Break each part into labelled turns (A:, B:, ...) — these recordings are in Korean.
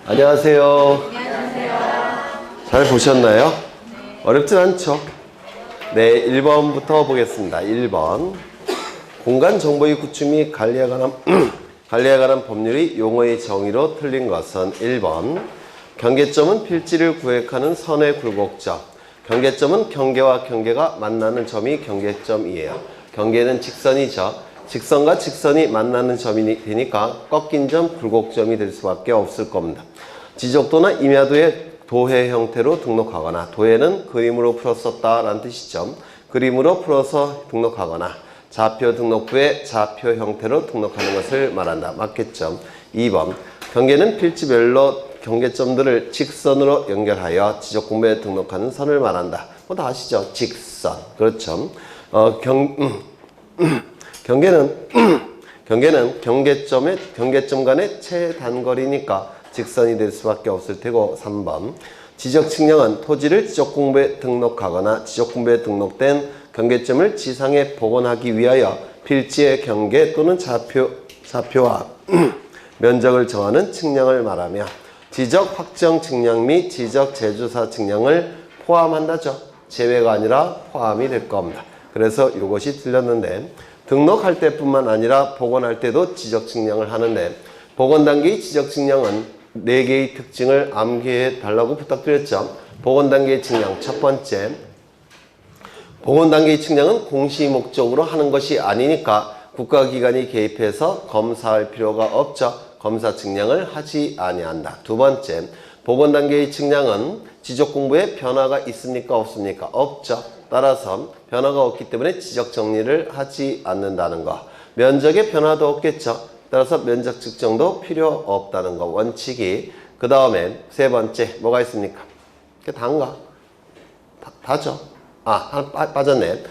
A: 안녕하세요.
B: 안녕하세요.
A: 잘 보셨나요? 어렵진 않죠? 네, 1번부터 보겠습니다. 1번. 공간 정보의 구축 및 관리에 관한 법률이 용어의 정의로 틀린 것은 1번. 경계점은 필지를 구획하는 선의 굴곡점. 경계점은 경계와 경계가 만나는 점이 경계점이에요. 경계는 직선이죠. 직선과 직선이 만나는 점이 되니까 꺾인 점, 굴곡점이 될 수밖에 없을 겁니다. 지적도나 임야도의 도해 형태로 등록하거나, 도해는 그림으로 풀었었다 라는 뜻이죠. 그림으로 풀어서 등록하거나, 좌표 등록부에 좌표 형태로 등록하는 것을 말한다. 맞겠죠? 2번. 경계는 필지별로 경계점들을 직선으로 연결하여 지적공부에 등록하는 선을 말한다. 뭐 다 아시죠? 직선. 그렇죠. 경계는 경계점 간의 최단거리니까 직선이 될 수밖에 없을 테고. 3번. 지적 측량은 토지를 지적공부에 등록하거나 지적공부에 등록된 경계점을 지상에 복원하기 위하여 필지의 경계 또는 좌표와 면적을 정하는 측량을 말하며 지적 확정 측량 및 지적 재조사 측량을 포함한다죠. 제외가 아니라 포함이 될 겁니다. 그래서 이것이 틀렸는데, 등록할 때뿐만 아니라 복원할 때도 지적 측량을 하는데, 복원 단계의 지적 측량은 4개의 특징을 암기해 달라고 부탁드렸죠. 복원 단계의 측량 첫 번째, 복원 단계의 측량은 공시 목적으로 하는 것이 아니니까 국가기관이 개입해서 검사할 필요가 없죠. 검사 측량을 하지 아니한다. 두 번째, 복원 단계의 측량은 지적 공부에 변화가 있습니까? 없습니까? 없죠. 따라서 변화가 없기 때문에 지적 정리를 하지 않는다는 거. 면적에 변화도 없겠죠. 따라서 면적 측정도 필요 없다는 거. 원칙이. 그 다음에 세 번째 뭐가 있습니까? 그게 다인가? 다죠. 하나 빠졌네.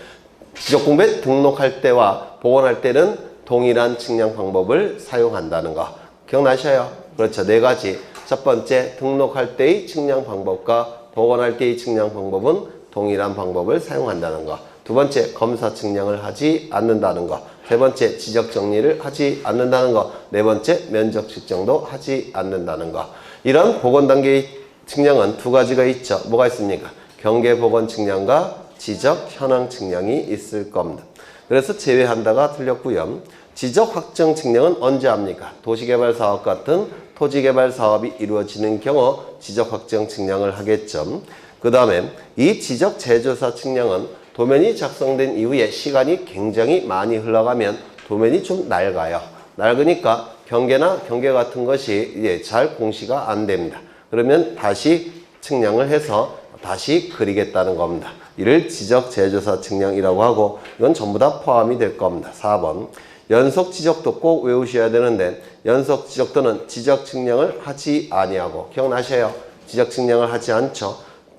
A: 지적 공부에 등록할 때와 복원할 때는 동일한 측량 방법을 사용한다는 거. 기억나셔요? 그렇죠. 4가지. 첫 번째, 등록할 때의 측량 방법과 복원할 때의 측량 방법은 동일한 방법을 사용한다는 거. 두 번째, 검사 측량을 하지 않는다는 거. 세 번째, 지적 정리를 하지 않는다는 거. 네 번째, 면적 측정도 하지 않는다는 거. 이런 복원 단계의 측량은 2가지가 있죠. 뭐가 있습니까? 경계 복원 측량과 지적 현황 측량이 있을 겁니다. 그래서 제외한다가 틀렸고요. 지적 확정 측량은 언제 합니까? 도시개발 사업 같은 토지개발 사업이 이루어지는 경우 지적 확정 측량을 하겠죠. 그 다음에 이 지적 재조사 측량은 도면이 작성된 이후에 시간이 굉장히 많이 흘러가면 도면이 좀 낡아요. 낡으니까 경계나 경계 같은 것이 잘 공시가 안 됩니다. 그러면 다시 측량을 해서 다시 그리겠다는 겁니다. 이를 지적 재조사 측량이라고 하고, 이건 전부 다 포함이 될 겁니다. 4번. 연속 지적도 꼭 외우셔야 되는데, 연속 지적도는 지적 측량을 하지 아니하고, 기억나셔요? 지적 측량을 하지 않죠.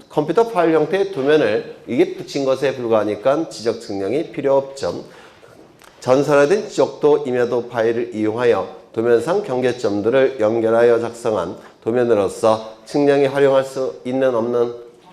A: 컴퓨터 파일 형태의 도면을 이게 붙인 것에 불과하니까 지적 측량이 필요 없죠. 전산화된 지적도 임야도 파일을 이용하여 도면상 경계점들을 연결하여 작성한 도면으로서 측량에 활용할 수 있는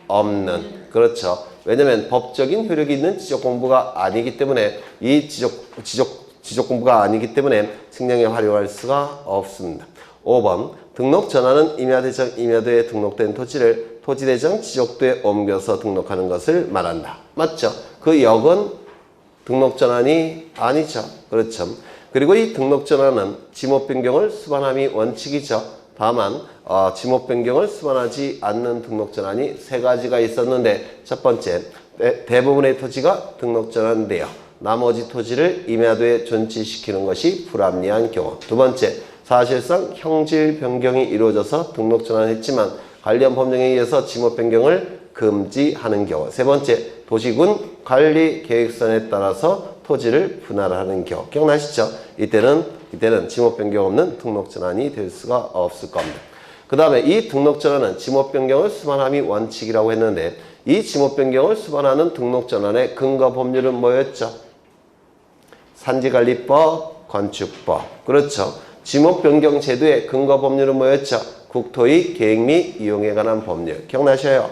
A: 없는. 그렇죠. 왜냐면 법적인 효력이 있는 지적 공부가 아니기 때문에, 이 지적 공부가 아니기 때문에 측량에 활용할 수가 없습니다. 5번. 등록 전환은 임야도에 등록된 토지를 토지대장 지적도에 옮겨서 등록하는 것을 말한다. 맞죠? 그 역은 등록 전환이 아니죠. 그렇죠. 그리고 이 등록 전환은 지목 변경을 수반함이 원칙이죠. 다만 지목 변경을 수반하지 않는 등록 전환이 3가지가 있었는데, 첫 번째, 대부분의 토지가 등록 전환돼요. 나머지 토지를 임야도에 존치시키는 것이 불합리한 경우. 두 번째, 사실상 형질 변경이 이루어져서 등록 전환했지만 관련 법령에 의해서 지목 변경을 금지하는 경우. 세 번째, 도시군 관리 계획선에 따라서 토지를 분할하는 경우. 기억나시죠? 이때는 지목 변경 없는 등록 전환이 될 수가 없을 겁니다. 그 다음에 이 등록 전환은 지목 변경을 수반함이 원칙이라고 했는데, 이 지목 변경을 수반하는 등록 전환의 근거 법률은 뭐였죠? 산지관리법, 건축법. 그렇죠. 지목 변경 제도의 근거 법률은 뭐였죠? 국토의 계획 및 이용에 관한 법률. 기억나셔요?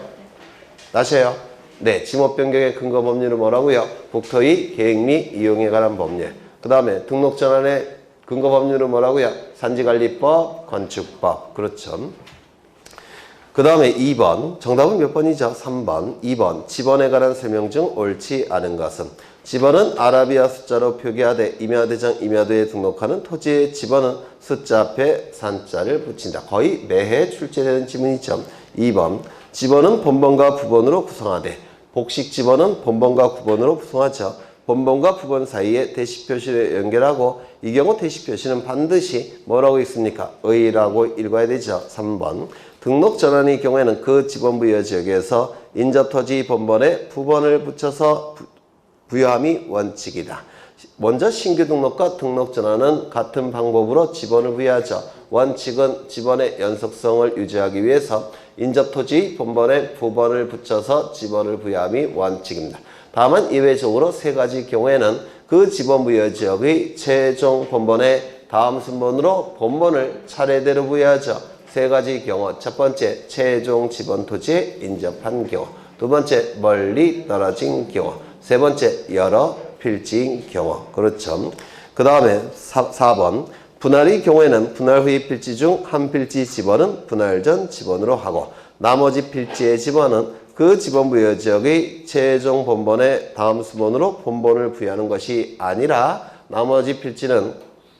A: 나셔요? 네, 지목 변경의 근거 법률은 뭐라고요? 국토의 계획 및 이용에 관한 법률. 그 다음에 등록 전환의 근거 법률은 뭐라고요? 산지관리법, 건축법. 그렇죠. 그 다음에 2번. 정답은 몇 번이죠? 3번. 2번. 지번에 관한 설명 중 옳지 않은 것은 지번은 아라비아 숫자로 표기하되 임야대장 임야도에 등록하는 토지의 지번은 숫자 앞에 산자를 붙인다. 거의 매해 출제되는 지문이죠. 2번. 지번은 본번과 부번으로 구성하되 복식 지번은 본번과 구번으로 구성하죠. 본번과 부번 사이에 대시 표시를 연결하고 이 경우 대시 표시는 반드시 뭐라고 있습니까? 의라고 읽어야 되죠. 3번. 등록 전환의 경우에는 그 지번 부여 지역에서 인접토지 본번에 부번을 붙여서 부여함이 원칙이다. 먼저 신규 등록과 등록 전환은 같은 방법으로 지번을 부여하죠. 원칙은 지번의 연속성을 유지하기 위해서 인접토지 본번에 부번을 붙여서 지번을 부여함이 원칙입니다. 다만 예외적으로 세 가지 경우에는 그 지번 부여 지역의 최종 본번에 다음 순번으로 본번을 차례대로 부여하죠. 세 가지 경우. 첫 번째, 최종 지번 토지에 인접한 경우. 두 번째, 멀리 떨어진 경우. 세 번째, 여러 필지인 경우. 그렇죠. 그 다음에 4번. 분할의 경우에는 분할 후의 필지 중 한 필지 지번은 분할 전 지번으로 하고 나머지 필지의 지번은 그 지번 부여 지역의 최종 본번에 다음 순번으로 본번을 부여하는 것이 아니라 나머지 필지는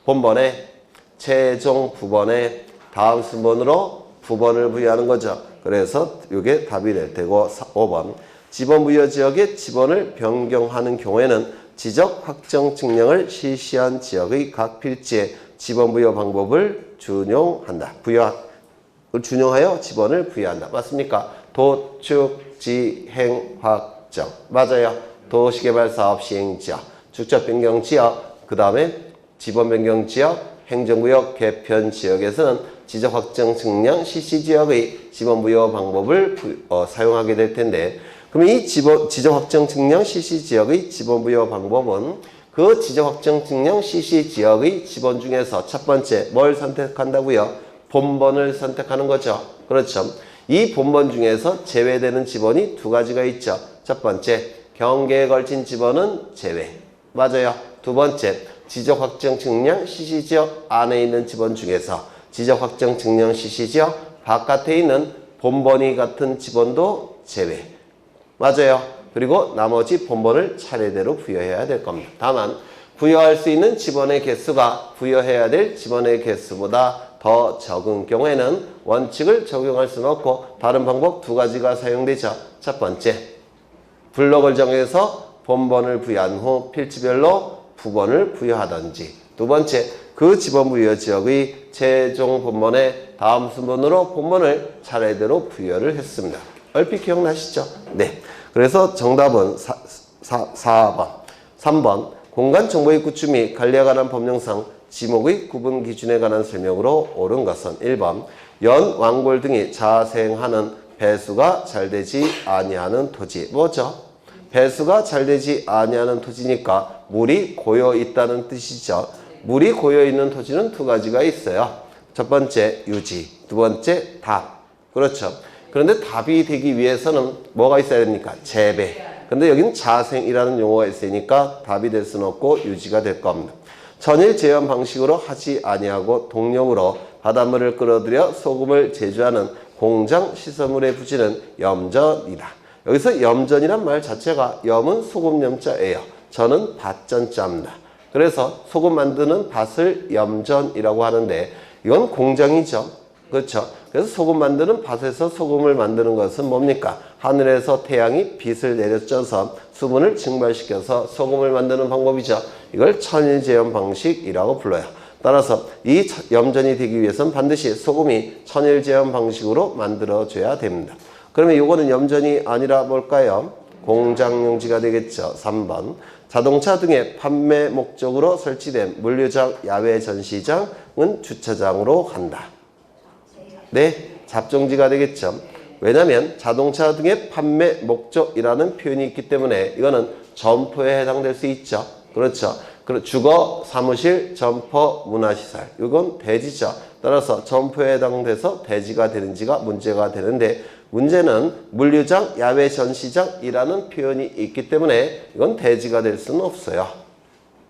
A: 본번에 최종 부번에 다음 순번으로 부번을 부여하는 거죠. 그래서 이게 답이 될 테고 5번. 지번 부여 지역의 지번을 변경하는 경우에는 지적 확정 측량을 실시한 지역의 각 필지에 지번 부여 방법을 준용한다. 준용하여 지번을 부여한다. 맞습니까? 도축, 지행, 확정. 맞아요. 도시개발사업 시행지역, 축적 변경 지역, 그 다음에 지번 변경 지역, 행정구역 개편 지역에서는 지적 확정 측량 실시 지역의 지번 부여 방법을 사용하게 될 텐데, 그럼 이 지적 확정 측량 실시 지역의 지번 부여 방법은 그 지적 확정 측량 실시 지역의 지번 중에서 첫 번째 뭘 선택한다고요? 본번을 선택하는 거죠. 그렇죠. 이 본번 중에서 제외되는 지번이 두 가지가 있죠. 첫 번째, 경계에 걸친 지번은 제외. 맞아요. 두 번째, 지적 확정 측량 실시 지역 안에 있는 지번 중에서 지적 확정 측량 실시 지역 바깥에 있는 본번이 같은 지번도 제외. 맞아요. 그리고 나머지 본번을 차례대로 부여해야 될 겁니다. 다만 부여할 수 있는 지번의 개수가 부여해야 될 지번의 개수보다 더 적은 경우에는 원칙을 적용할 수는 없고 다른 방법 두 가지가 사용되죠. 첫 번째, 블록을 정해서 본번을 부여한 후 필지별로 부번을 부여하든지, 두 번째, 그 지번 부여 지역의 최종 본번에 다음 순번으로 본번을 차례대로 부여를 했습니다. 얼핏 기억나시죠? 네. 그래서 정답은 4번. 3번. 공간정보의 구축 및 관리에 관한 법령상 지목의 구분 기준에 관한 설명으로 옳은 것은 1번. 연, 왕골 등이 자생하는 배수가 잘 되지 아니하는 토지. 뭐죠? 배수가 잘 되지 아니하는 토지니까 물이 고여 있다는 뜻이죠. 물이 고여 있는 토지는 두 가지가 있어요. 첫 번째 유지, 두 번째 답. 그렇죠. 그런데 답이 되기 위해서는 뭐가 있어야 됩니까? 재배. 근데 여기는 자생이라는 용어가 있으니까 답이 될 수는 없고 유지가 될 겁니다. 천일 제염 방식으로 하지 아니하고 동력으로 바닷물을 끌어들여 소금을 제조하는 공장 시설물의 부지는 염전이다. 여기서 염전이란 말 자체가 염은 소금 염자예요. 전은 밭전자입니다. 그래서 소금 만드는 밭을 염전이라고 하는데 이건 공장이죠. 그렇죠. 그래서 소금 만드는 밭에서 소금을 만드는 것은 뭡니까? 하늘에서 태양이 빛을 내려쪄서 수분을 증발시켜서 소금을 만드는 방법이죠. 이걸 천일제염 방식이라고 불러요. 따라서 이 염전이 되기 위해서는 반드시 소금이 천일제염 방식으로 만들어져야 됩니다. 그러면 이거는 염전이 아니라 뭘까요? 공장용지가 되겠죠. 3번. 자동차 등의 판매 목적으로 설치된 물류장, 야외 전시장은 주차장으로 간다. 네, 잡종지가 되겠죠. 왜냐하면 자동차 등의 판매 목적이라는 표현이 있기 때문에 이거는 점포에 해당될 수 있죠. 그렇죠. 주거, 사무실, 점포, 문화시설. 이건 대지죠. 따라서 점포에 해당돼서 대지가 되는지가 문제가 되는데 문제는 물류장, 야외 전시장이라는 표현이 있기 때문에 이건 대지가 될 수는 없어요.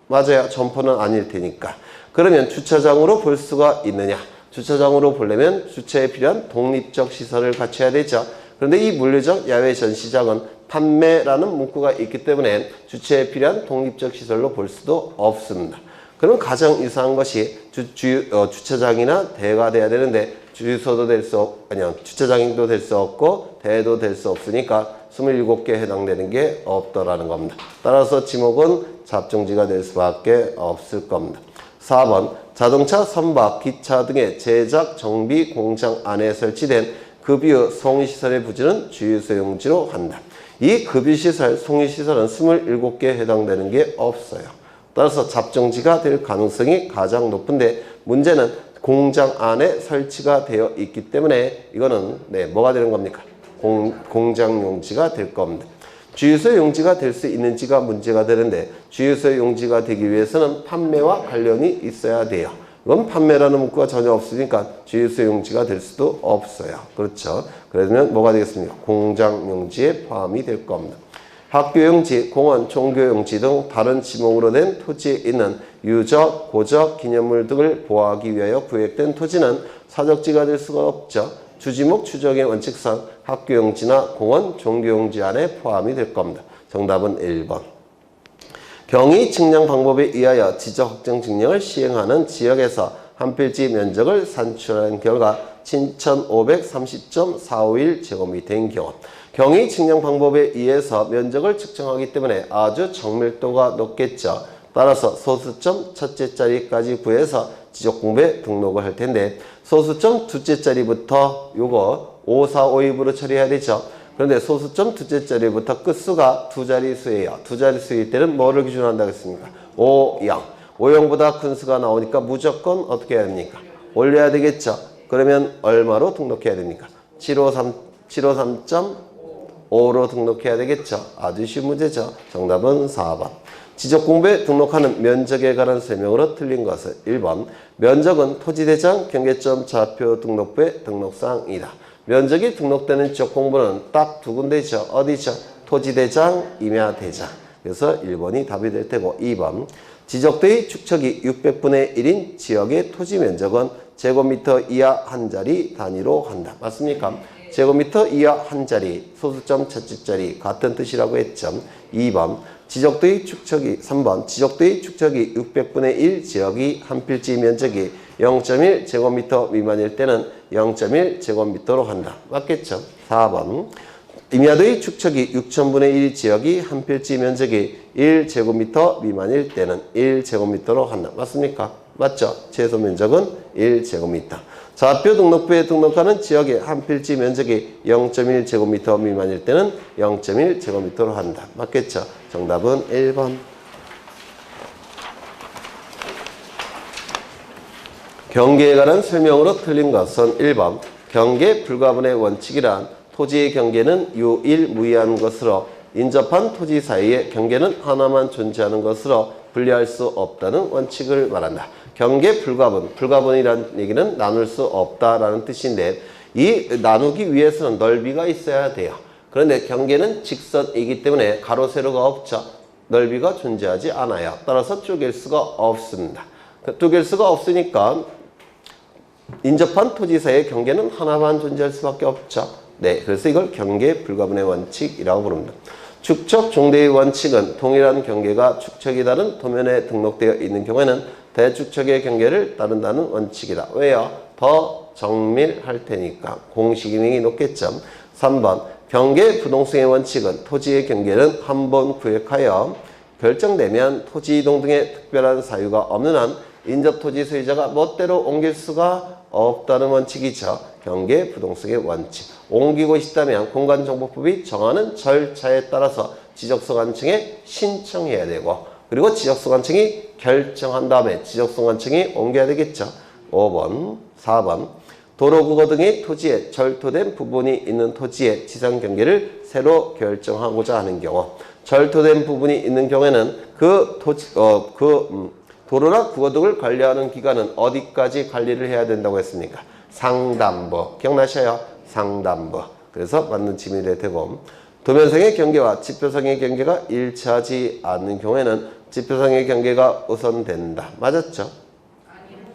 A: 맞아요. 점포는 아닐 테니까. 그러면 주차장으로 볼 수가 있느냐? 주차장으로 보려면 주차에 필요한 독립적 시설을 갖춰야 되죠. 그런데 이 물리적 야외 전시장은 판매라는 문구가 있기 때문에 주차에 필요한 독립적 시설로 볼 수도 없습니다. 그럼 가장 유사한 것이 주차장이나 대가 돼야 되는데 주유소도 될 수 아니요 주차장도 될 수 없고 대도 될 수 없으니까 27개에 해당되는 게 없더라는 겁니다. 따라서 지목은 잡종지가 될 수밖에 없을 겁니다. 4번 자동차, 선박, 기차 등의 제작, 정비 공장 안에 설치된 급유, 송유시설의 부지는 주유소 용지로 한다. 이 급유시설, 송유시설은 27개에 해당되는 게 없어요. 따라서 잡종지가 될 가능성이 가장 높은데 문제는 공장 안에 설치가 되어 있기 때문에 이거는 뭐가 되는 겁니까? 공장 용지가 될 겁니다. 주유소 용지가 될 수 있는지가 문제가 되는데 주유소 용지가 되기 위해서는 판매와 관련이 있어야 돼요. 이건 판매라는 문구가 전혀 없으니까 주유소 용지가 될 수도 없어요. 그렇죠? 그러면 뭐가 되겠습니까? 공장 용지에 포함이 될 겁니다. 학교 용지, 공원, 종교 용지 등 다른 지목으로 된 토지에 있는 유적, 고적, 기념물 등을 보호하기 위하여 구획된 토지는 사적지가 될 수가 없죠. 주지목 추적의 원칙상 학교 용지나 공원, 종교 용지 안에 포함이 될 겁니다. 정답은 1번. 경위 측량 방법에 의하여 지적 확정 측량을 시행하는 지역에서 한 필지 면적을 산출한 결과 7530.451제곱미터인 경우 경위 측량 방법에 의해서 면적을 측정하기 때문에 아주 정밀도가 높겠죠. 따라서 소수점 첫째 자리까지 구해서 지적공부에 등록을 할 텐데 소수점 둘째 자리부터 요거 5, 4, 5, 2으로 처리해야 되죠. 그런데 소수점 둘째 자리부터 끝수가 두 자릿수예요. 두 자릿수일 때는 뭐를 기준으로 한다고 했습니까? 5, 0. 5, 0보다 큰 수가 나오니까 무조건 어떻게 해야 됩니까? 올려야 되겠죠. 그러면 얼마로 등록해야 됩니까? 753.5로 등록해야 되겠죠. 아주 쉬운 문제죠. 정답은 4번. 지적공부에 등록하는 면적에 관한 설명으로 틀린 것은 1번. 면적은 토지대장 경계점 좌표 등록부의 등록사항이다. 면적이 등록되는 지적공부는 딱 두 군데죠. 어디죠? 토지대장, 임야대장. 그래서 1번이 답이 될 테고 2번. 지적도의 축척이 600분의 1인 지역의 토지 면적은 제곱미터 이하 한 자리 단위로 한다. 맞습니까? 제곱미터 이하 한 자리, 소수점 첫째 자리 같은 뜻이라고 했죠. 2번. 지적도의 축척이 3번. 지적도의 축척이 600분의 1 지역이 한 필지 면적이 0.1 제곱미터 미만일 때는 0.1 제곱미터로 한다. 맞겠죠? 4번. 임야도의 축척이 6,000분의 1 지역이 한 필지 면적이 1 제곱미터 미만일 때는 1 제곱미터로 한다. 맞습니까? 맞죠? 최소 면적은 1 제곱미터. 좌표 등록부에 등록하는 지역의 한 필지 면적이 0.1 제곱미터 미만일 때는 0.1 제곱미터로 한다. 맞겠죠? 정답은 1번. 경계에 관한 설명으로 틀린 것은 1번. 경계 불가분의 원칙이란 토지의 경계는 유일무이한 것으로 인접한 토지 사이의 경계는 하나만 존재하는 것으로 분리할 수 없다는 원칙을 말한다. 경계 불가분, 불가분이라는 얘기는 나눌 수 없다라는 뜻인데 이 나누기 위해서는 넓이가 있어야 돼요. 그런데 경계는 직선이기 때문에 가로, 세로가 없죠. 넓이가 존재하지 않아요. 따라서 쪼갤 수가 없습니다. 쪼갤 수가 없으니까 인접한 토지 사이의 경계는 하나만 존재할 수밖에 없죠. 네, 그래서 이걸 경계 불가분의 원칙이라고 부릅니다. 축척 종대의 원칙은 동일한 경계가 축척이 다른 도면에 등록되어 있는 경우에는 대축척의 경계를 따른다는 원칙이다. 왜요? 더 정밀할 테니까. 공식 기능이 높겠죠. 3번. 경계 부동성의 원칙은 토지의 경계는 한 번 구획하여 결정되면 토지 이동 등의 특별한 사유가 없는 한 인접토지 소유자가 멋대로 옮길 수가 없다는 원칙이죠. 경계 부동성의 원칙. 옮기고 싶다면 공간정보법이 정하는 절차에 따라서 지적소관청에 신청해야 되고 그리고 지적소관청이 결정한 다음에 지적소관청이 옮겨야 되겠죠. 5번, 4번. 도로국어 등의 토지에 절토된 부분이 있는 토지의 지상경계를 새로 결정하고자 하는 경우 절토된 부분이 있는 경우에는 도로나 국어 등을 관리하는 기관은 어디까지 관리를 해야 된다고 했습니까? 상담부. 기억나셔요? 상담부. 그래서 맞는 지문이 될 테고 도면상의 경계와 지표상의 경계가 일치하지 않는 경우에는 지표상의 경계가 우선된다. 맞았죠?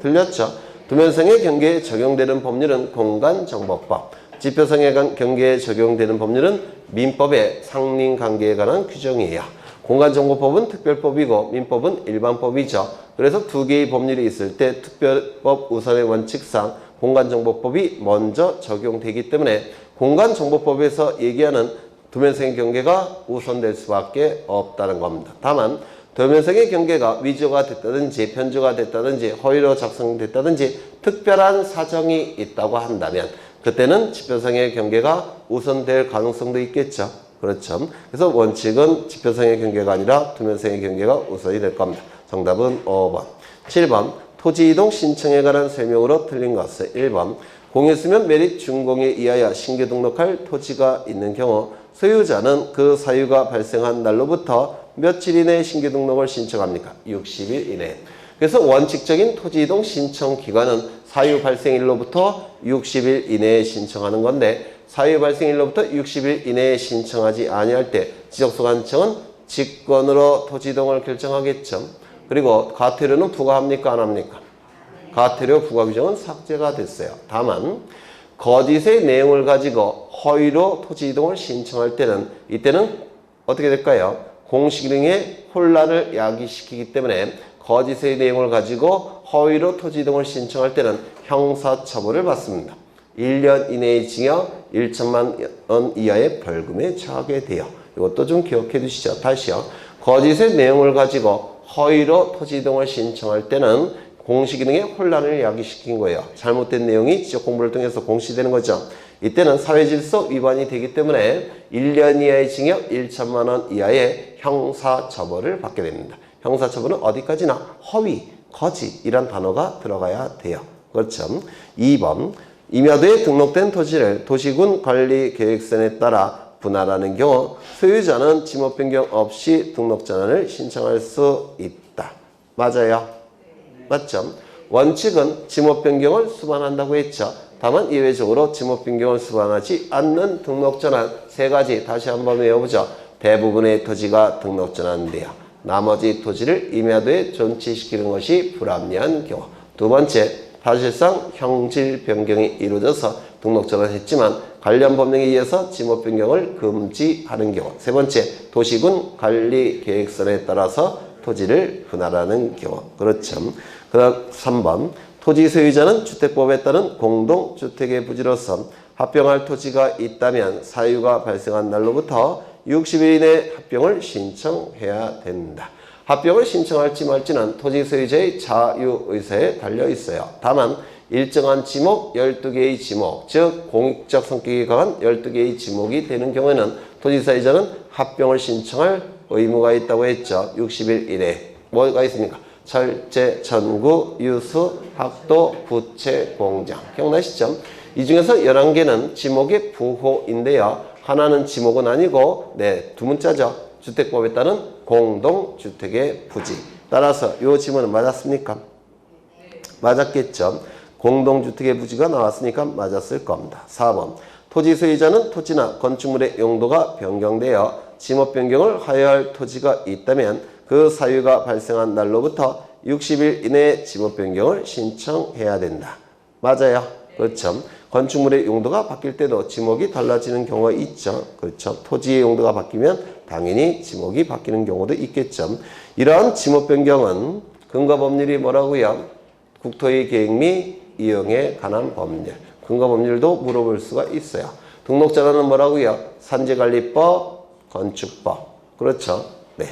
A: 틀렸죠? 도면상의 경계에 적용되는 법률은 공간정보법, 지표상의 경계에 적용되는 법률은 민법의 상린관계에 관한 규정이에요. 공간정보법은 특별법이고 민법은 일반법이죠. 그래서 두 개의 법률이 있을 때 특별법 우선의 원칙상 공간정보법이 먼저 적용되기 때문에 공간정보법에서 얘기하는 도면상의 경계가 우선될 수밖에 없다는 겁니다. 다만 도면상의 경계가 위조가 됐다든지 편조가 됐다든지 허위로 작성됐다든지 특별한 사정이 있다고 한다면 그때는 지표상의 경계가 우선될 가능성도 있겠죠. 그렇죠. 그래서 원칙은 지표상의 경계가 아니라 도면상의 경계가 우선이 될 겁니다. 정답은 5번. 7번. 토지이동 신청에 관한 설명으로 틀린 것은 1번. 공유수면 매립 준공에 의하여 신규 등록할 토지가 있는 경우 소유자는 그 사유가 발생한 날로부터 며칠 이내에 신규 등록을 신청합니까? 60일 이내. 그래서 원칙적인 토지이동 신청 기간은 사유 발생일로부터 60일 이내에 신청하는 건데 사유 발생일로부터 60일 이내에 신청하지 아니할 때 지적소관청은 직권으로 토지이동을 결정하겠죠. 그리고 과태료는 부과합니까? 안 합니까? 과태료 부과 규정은 삭제가 됐어요. 다만 거짓의 내용을 가지고 허위로 토지이동을 신청할 때는 이때는 어떻게 될까요? 공시기능에 혼란을 야기시키기 때문에 거짓의 내용을 가지고 허위로 토지이동을 신청할 때는 형사처벌을 받습니다. 1년 이내의 징역 1천만 원 이하의 벌금에 처하게 돼요. 이것도 좀 기억해 두시죠. 다시요. 거짓의 내용을 가지고 허위로 토지이동을 신청할 때는 공시기능에 혼란을 야기시킨 거예요. 잘못된 내용이 지적공부를 통해서 공시되는 거죠. 이때는 사회질서 위반이 되기 때문에 1년 이하의 징역 1천만 원 이하의 형사처벌을 받게 됩니다. 형사처벌은 어디까지나 허위, 거짓이란 단어가 들어가야 돼요. 그렇죠. 2번. 임야도에 등록된 토지를 도시군 관리계획선에 따라 분할하는 경우 소유자는 지목 변경 없이 등록 전환을 신청할 수 있다. 맞아요? 맞죠? 원칙은 지목 변경을 수반한다고 했죠. 다만 예외적으로 지목 변경을 수반하지 않는 등록 전환 세 가지 다시 한번 외워보죠. 대부분의 토지가 등록 전환돼요. 나머지 토지를 임야도에 존치시키는 것이 불합리한 경우. 두 번째, 사실상 형질 변경이 이루어져서 등록 전환했지만 관련 법령에 의해서 지목 변경을 금지하는 경우. 세 번째, 도시군 관리 계획선에 따라서 토지를 분할하는 경우. 그렇죠. 그다음 3번. 토지 소유자는 주택법에 따른 공동주택의 부지로서 합병할 토지가 있다면 사유가 발생한 날로부터 60일 이내 합병을 신청해야 된다. 합병을 신청할지 말지는 토지 소유자의 자유의사에 달려 있어요. 다만 일정한 지목 12개의 지목, 즉 공익적 성격이 강한 12개의 지목이 되는 경우에는 토지 소유자는 합병을 신청할 의무가 있다고 했죠. 60일 이내. 뭐가 있습니까? 철제, 천구, 유수, 학도, 부채, 공장. 기억나시죠? 이 중에서 11개는 지목의 부호인데요. 하나는 지목은 아니고 두 문자죠. 주택법에 따른 공동주택의 부지. 따라서 이 지문은 맞았습니까? 맞았겠죠. 공동주택의 부지가 나왔으니까 맞았을 겁니다. 4번. 토지 소유자는 토지나 건축물의 용도가 변경되어 지목 변경을 하여할 토지가 있다면 그 사유가 발생한 날로부터 60일 이내에 지목 변경을 신청해야 된다. 맞아요. 그렇죠. 건축물의 용도가 바뀔 때도 지목이 달라지는 경우가 있죠. 그렇죠. 토지의 용도가 바뀌면 당연히 지목이 바뀌는 경우도 있겠죠. 이러한 지목 변경은 근거 법률이 뭐라고요? 국토의 계획 및 이용에 관한 법률. 근거 법률도 물어볼 수가 있어요. 등록 전환은 뭐라고요? 산지관리법, 건축법. 그렇죠. 네.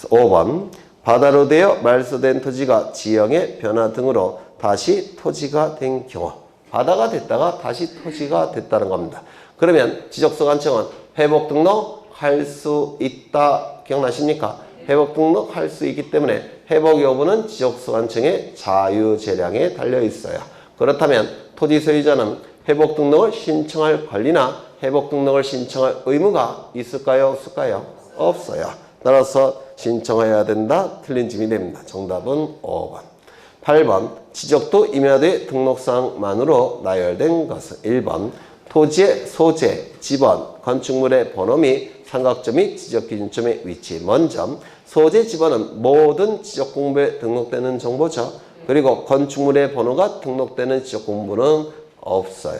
A: 5번. 바다로 되어 말소된 토지가 지형의 변화 등으로 다시 토지가 된 경우. 바다가 됐다가 다시 토지가 됐다는 겁니다. 그러면 지적소관청은 회복 등록할 수 있다. 기억나십니까? 회복 등록할 수 있기 때문에 회복 여부는 지적소관청의 자유재량에 달려 있어요. 그렇다면 토지 소유자는 회복 등록을 신청할 권리나 회복 등록을 신청할 의무가 있을까요? 없을까요? 없어요. 따라서 신청해야 된다. 틀린 짐이 됩니다. 정답은 5번. 8번. 지적도 임야도의 등록사항만으로 나열된 것은 1번. 토지의 소재, 지번, 건축물의 번호 및 삼각점 및 지적기준점의 위치. 먼저 소재 지번은 모든 지적공부에 등록되는 정보죠. 그리고 건축물의 번호가 등록되는 지적공부는 없어요.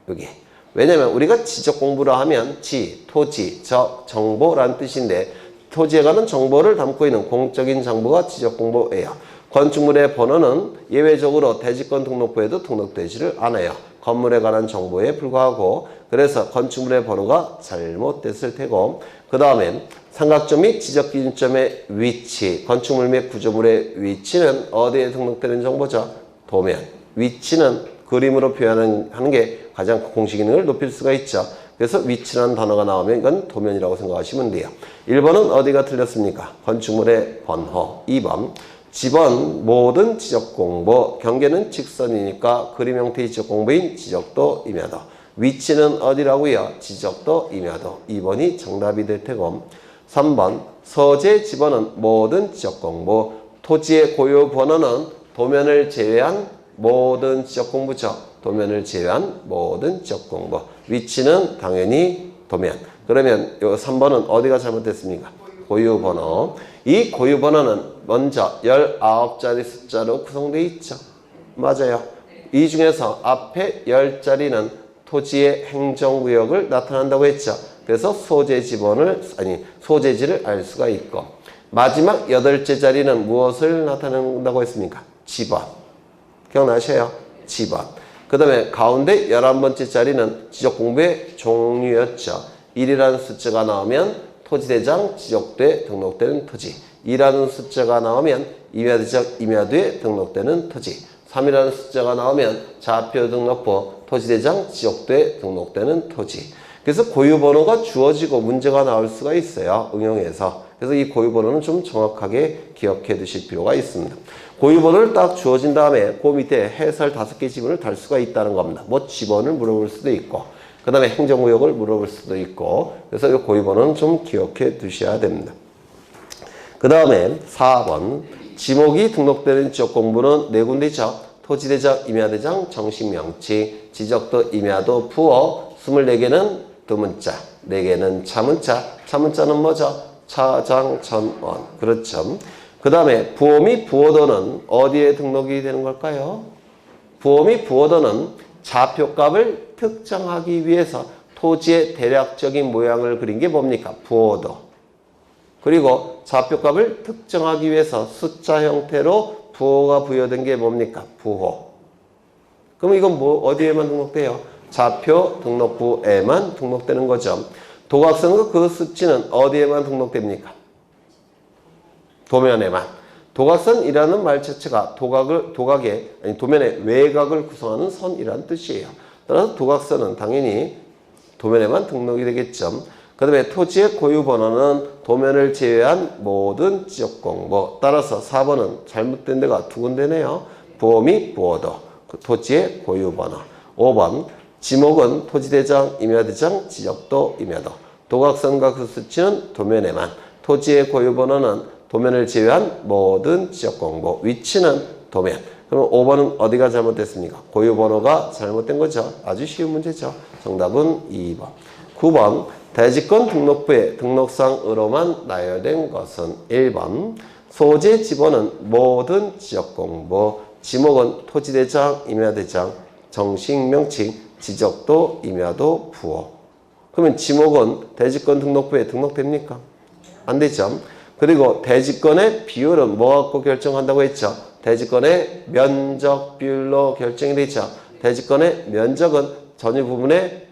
A: 여기. 왜냐면 우리가 지적공부라 하면 지, 토지, 적, 정보라는 뜻인데 토지에 관한 정보를 담고 있는 공적인 정보가 지적공부예요. 건축물의 번호는 예외적으로 대지권 등록부에도 등록되지를 않아요. 건물에 관한 정보에 불과하고 그래서 건축물의 번호가 잘못됐을 테고 그 다음에 삼각점 및 지적기준점의 위치, 건축물 및 구조물의 위치는 어디에 등록되는 정보죠? 도면. 위치는 그림으로 표현하는 게 가장 공식 기능을 높일 수가 있죠. 그래서 위치라는 단어가 나오면 이건 도면이라고 생각하시면 돼요. 1번은 어디가 틀렸습니까? 건축물의 번호. 2번 지번 모든 지적공부. 경계는 직선이니까 그림 형태의 지적공부인 지적도 임야도. 위치는 어디라고요? 지적도 임야도. 2번이 정답이 될 테고 3번 서재 지번은 모든 지적공부. 토지의 고유 번호는 도면을 제외한 모든 지적공부죠. 도면을 제외한 모든 지적공부. 위치는 당연히 도면. 그러면 요 3번은 어디가 잘못됐습니까? 고유번호. 이 고유번호는 먼저 19자리 숫자로 구성되어 있죠. 맞아요. 이 중에서 앞에 10자리는 토지의 행정구역을 나타난다고 했죠. 그래서 소재지를 알 수가 있고 마지막 8째 자리는 무엇을 나타낸다고 했습니까? 지번. 기억나셔요? 지번. 그 다음에 가운데 11번째 자리는 지적공부의 종류였죠. 1이라는 숫자가 나오면 토지대장 지적도에 등록되는 토지. 2라는 숫자가 나오면 임야대장 임야도에 등록되는 토지. 3이라는 숫자가 나오면 좌표 등록부 토지대장 지적도에 등록되는 토지. 그래서 고유번호가 주어지고 문제가 나올 수가 있어요. 응용해서. 그래서 이 고유번호는 좀 정확하게 기억해 두실 필요가 있습니다. 고유번호를 딱 주어진 다음에 그 밑에 해설 5개 지문을 달 수가 있다는 겁니다. 뭐 지번을 물어볼 수도 있고 그 다음에 행정구역을 물어볼 수도 있고 그래서 이 고유번호는 좀 기억해 두셔야 됩니다. 그 다음에 4번 지목이 등록되는 지역공부는 4군데죠. 토지대장, 임야대장, 정식명칭, 지적도, 임야도, 부호 24개는 두문자, 4개는 차문자. 차문자는 뭐죠? 차장천원. 그렇죠. 그 다음에 부호 및 부호도는 어디에 등록이 되는 걸까요? 부호 및 부호도는 좌표값을 특정하기 위해서 토지의 대략적인 모양을 그린 게 뭡니까? 부호도. 그리고 좌표값을 특정하기 위해서 숫자 형태로 부호가 부여된 게 뭡니까? 부호. 그럼 이건 뭐 어디에만 등록돼요? 좌표 등록부에만 등록되는 거죠. 도각선과 그 수치는 어디에만 등록됩니까? 도면에만. 도각선이라는 말 자체가 도면의 외곽을 구성하는 선이라는 뜻이에요. 따라서 도각선은 당연히 도면에만 등록이 되겠죠. 그 다음에 토지의 고유번호는 도면을 제외한 모든 지적공부. 따라서 4번은 잘못된 데가 2군데네요. 부호 및 부호도. 토지의 고유번호. 5번 지목은 토지대장, 임야대장, 지적도, 임야도. 도각선과 그 수치는 도면에만. 토지의 고유번호는 도면을 제외한 모든 지적공부. 위치는 도면. 그럼 5번은 어디가 잘못됐습니까? 고유번호가 잘못된 거죠. 아주 쉬운 문제죠. 정답은 2번. 9번 대지권 등록부에 등록상으로만 나열된 것은 1번 소재 지번은 모든 지적공부. 지목은 토지대장, 임야대장, 정식명칭, 지적도, 임야도, 부호. 그러면 지목은 대지권 등록부에 등록됩니까? 안 되죠. 그리고 대지권의 비율은 뭐 갖고 결정한다고 했죠? 대지권의 면적 비율로 결정이 되죠. 대지권의 면적은 전유 부분의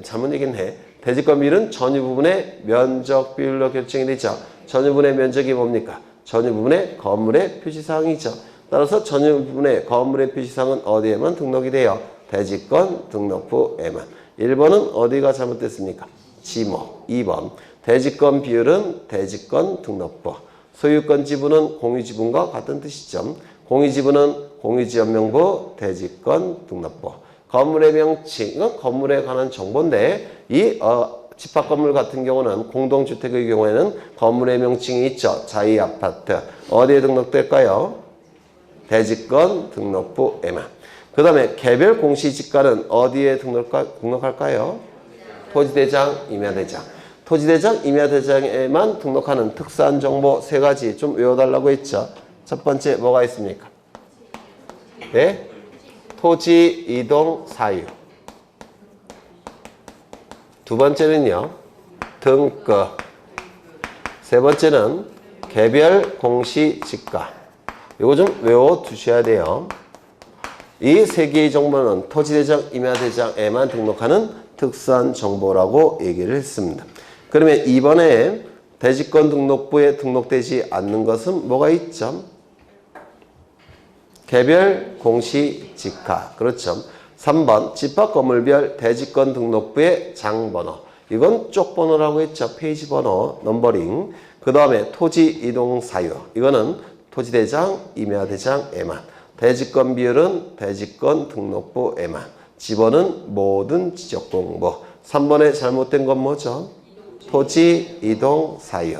A: 잘못 얘기했네. 대지권 비율은 전유 부분의 면적 비율로 결정이 되죠. 전유 부분의 면적이 뭡니까? 전유 부분의 건물의 표시사항이죠. 따라서 전유 부분의 건물의 표시사항은 어디에만 등록이 돼요? 대지권 등록부에만. 1번은 어디가 잘못됐습니까? 지목. 2번 대지권 비율은 대지권 등록부. 소유권 지분은 공유지분과 같은 뜻이죠. 공유지분은 공유지연명부 대지권 등록부. 건물의 명칭은 건물에 관한 정보인데 이 집합건물 같은 경우는 공동주택의 경우에는 건물의 명칭이 있죠. 자이아파트. 어디에 등록될까요? 대지권 등록부에만. 그 다음에 개별 공시지가는 어디에 등록할까요? 토지대장, 임야대장. 토지대장, 임야대장에만 등록하는 특수한 정보 3가지 좀 외워달라고 했죠. 첫 번째 뭐가 있습니까? 네? 토지 이동 사유. 두 번째는요, 등급. 세 번째는 개별 공시지가. 이거 좀 외워두셔야 돼요. 이 세 개의 정보는 토지대장, 임야대장에만 등록하는 특수한 정보라고 얘기를 했습니다. 그러면 이번에 대지권 등록부에 등록되지 않는 것은 뭐가 있죠? 개별 공시지가. 그렇죠. 3번 집합건물별 대지권 등록부의 장번호. 이건 쪽번호라고 했죠. 페이지 번호, 넘버링. 그 다음에 토지 이동 사유. 이거는 토지대장, 임야대장에만. 대지권 비율은 대지권 등록부에만. 지번은 모든 지적공부. 3번에 잘못된 건 뭐죠? 토지 이동 사유.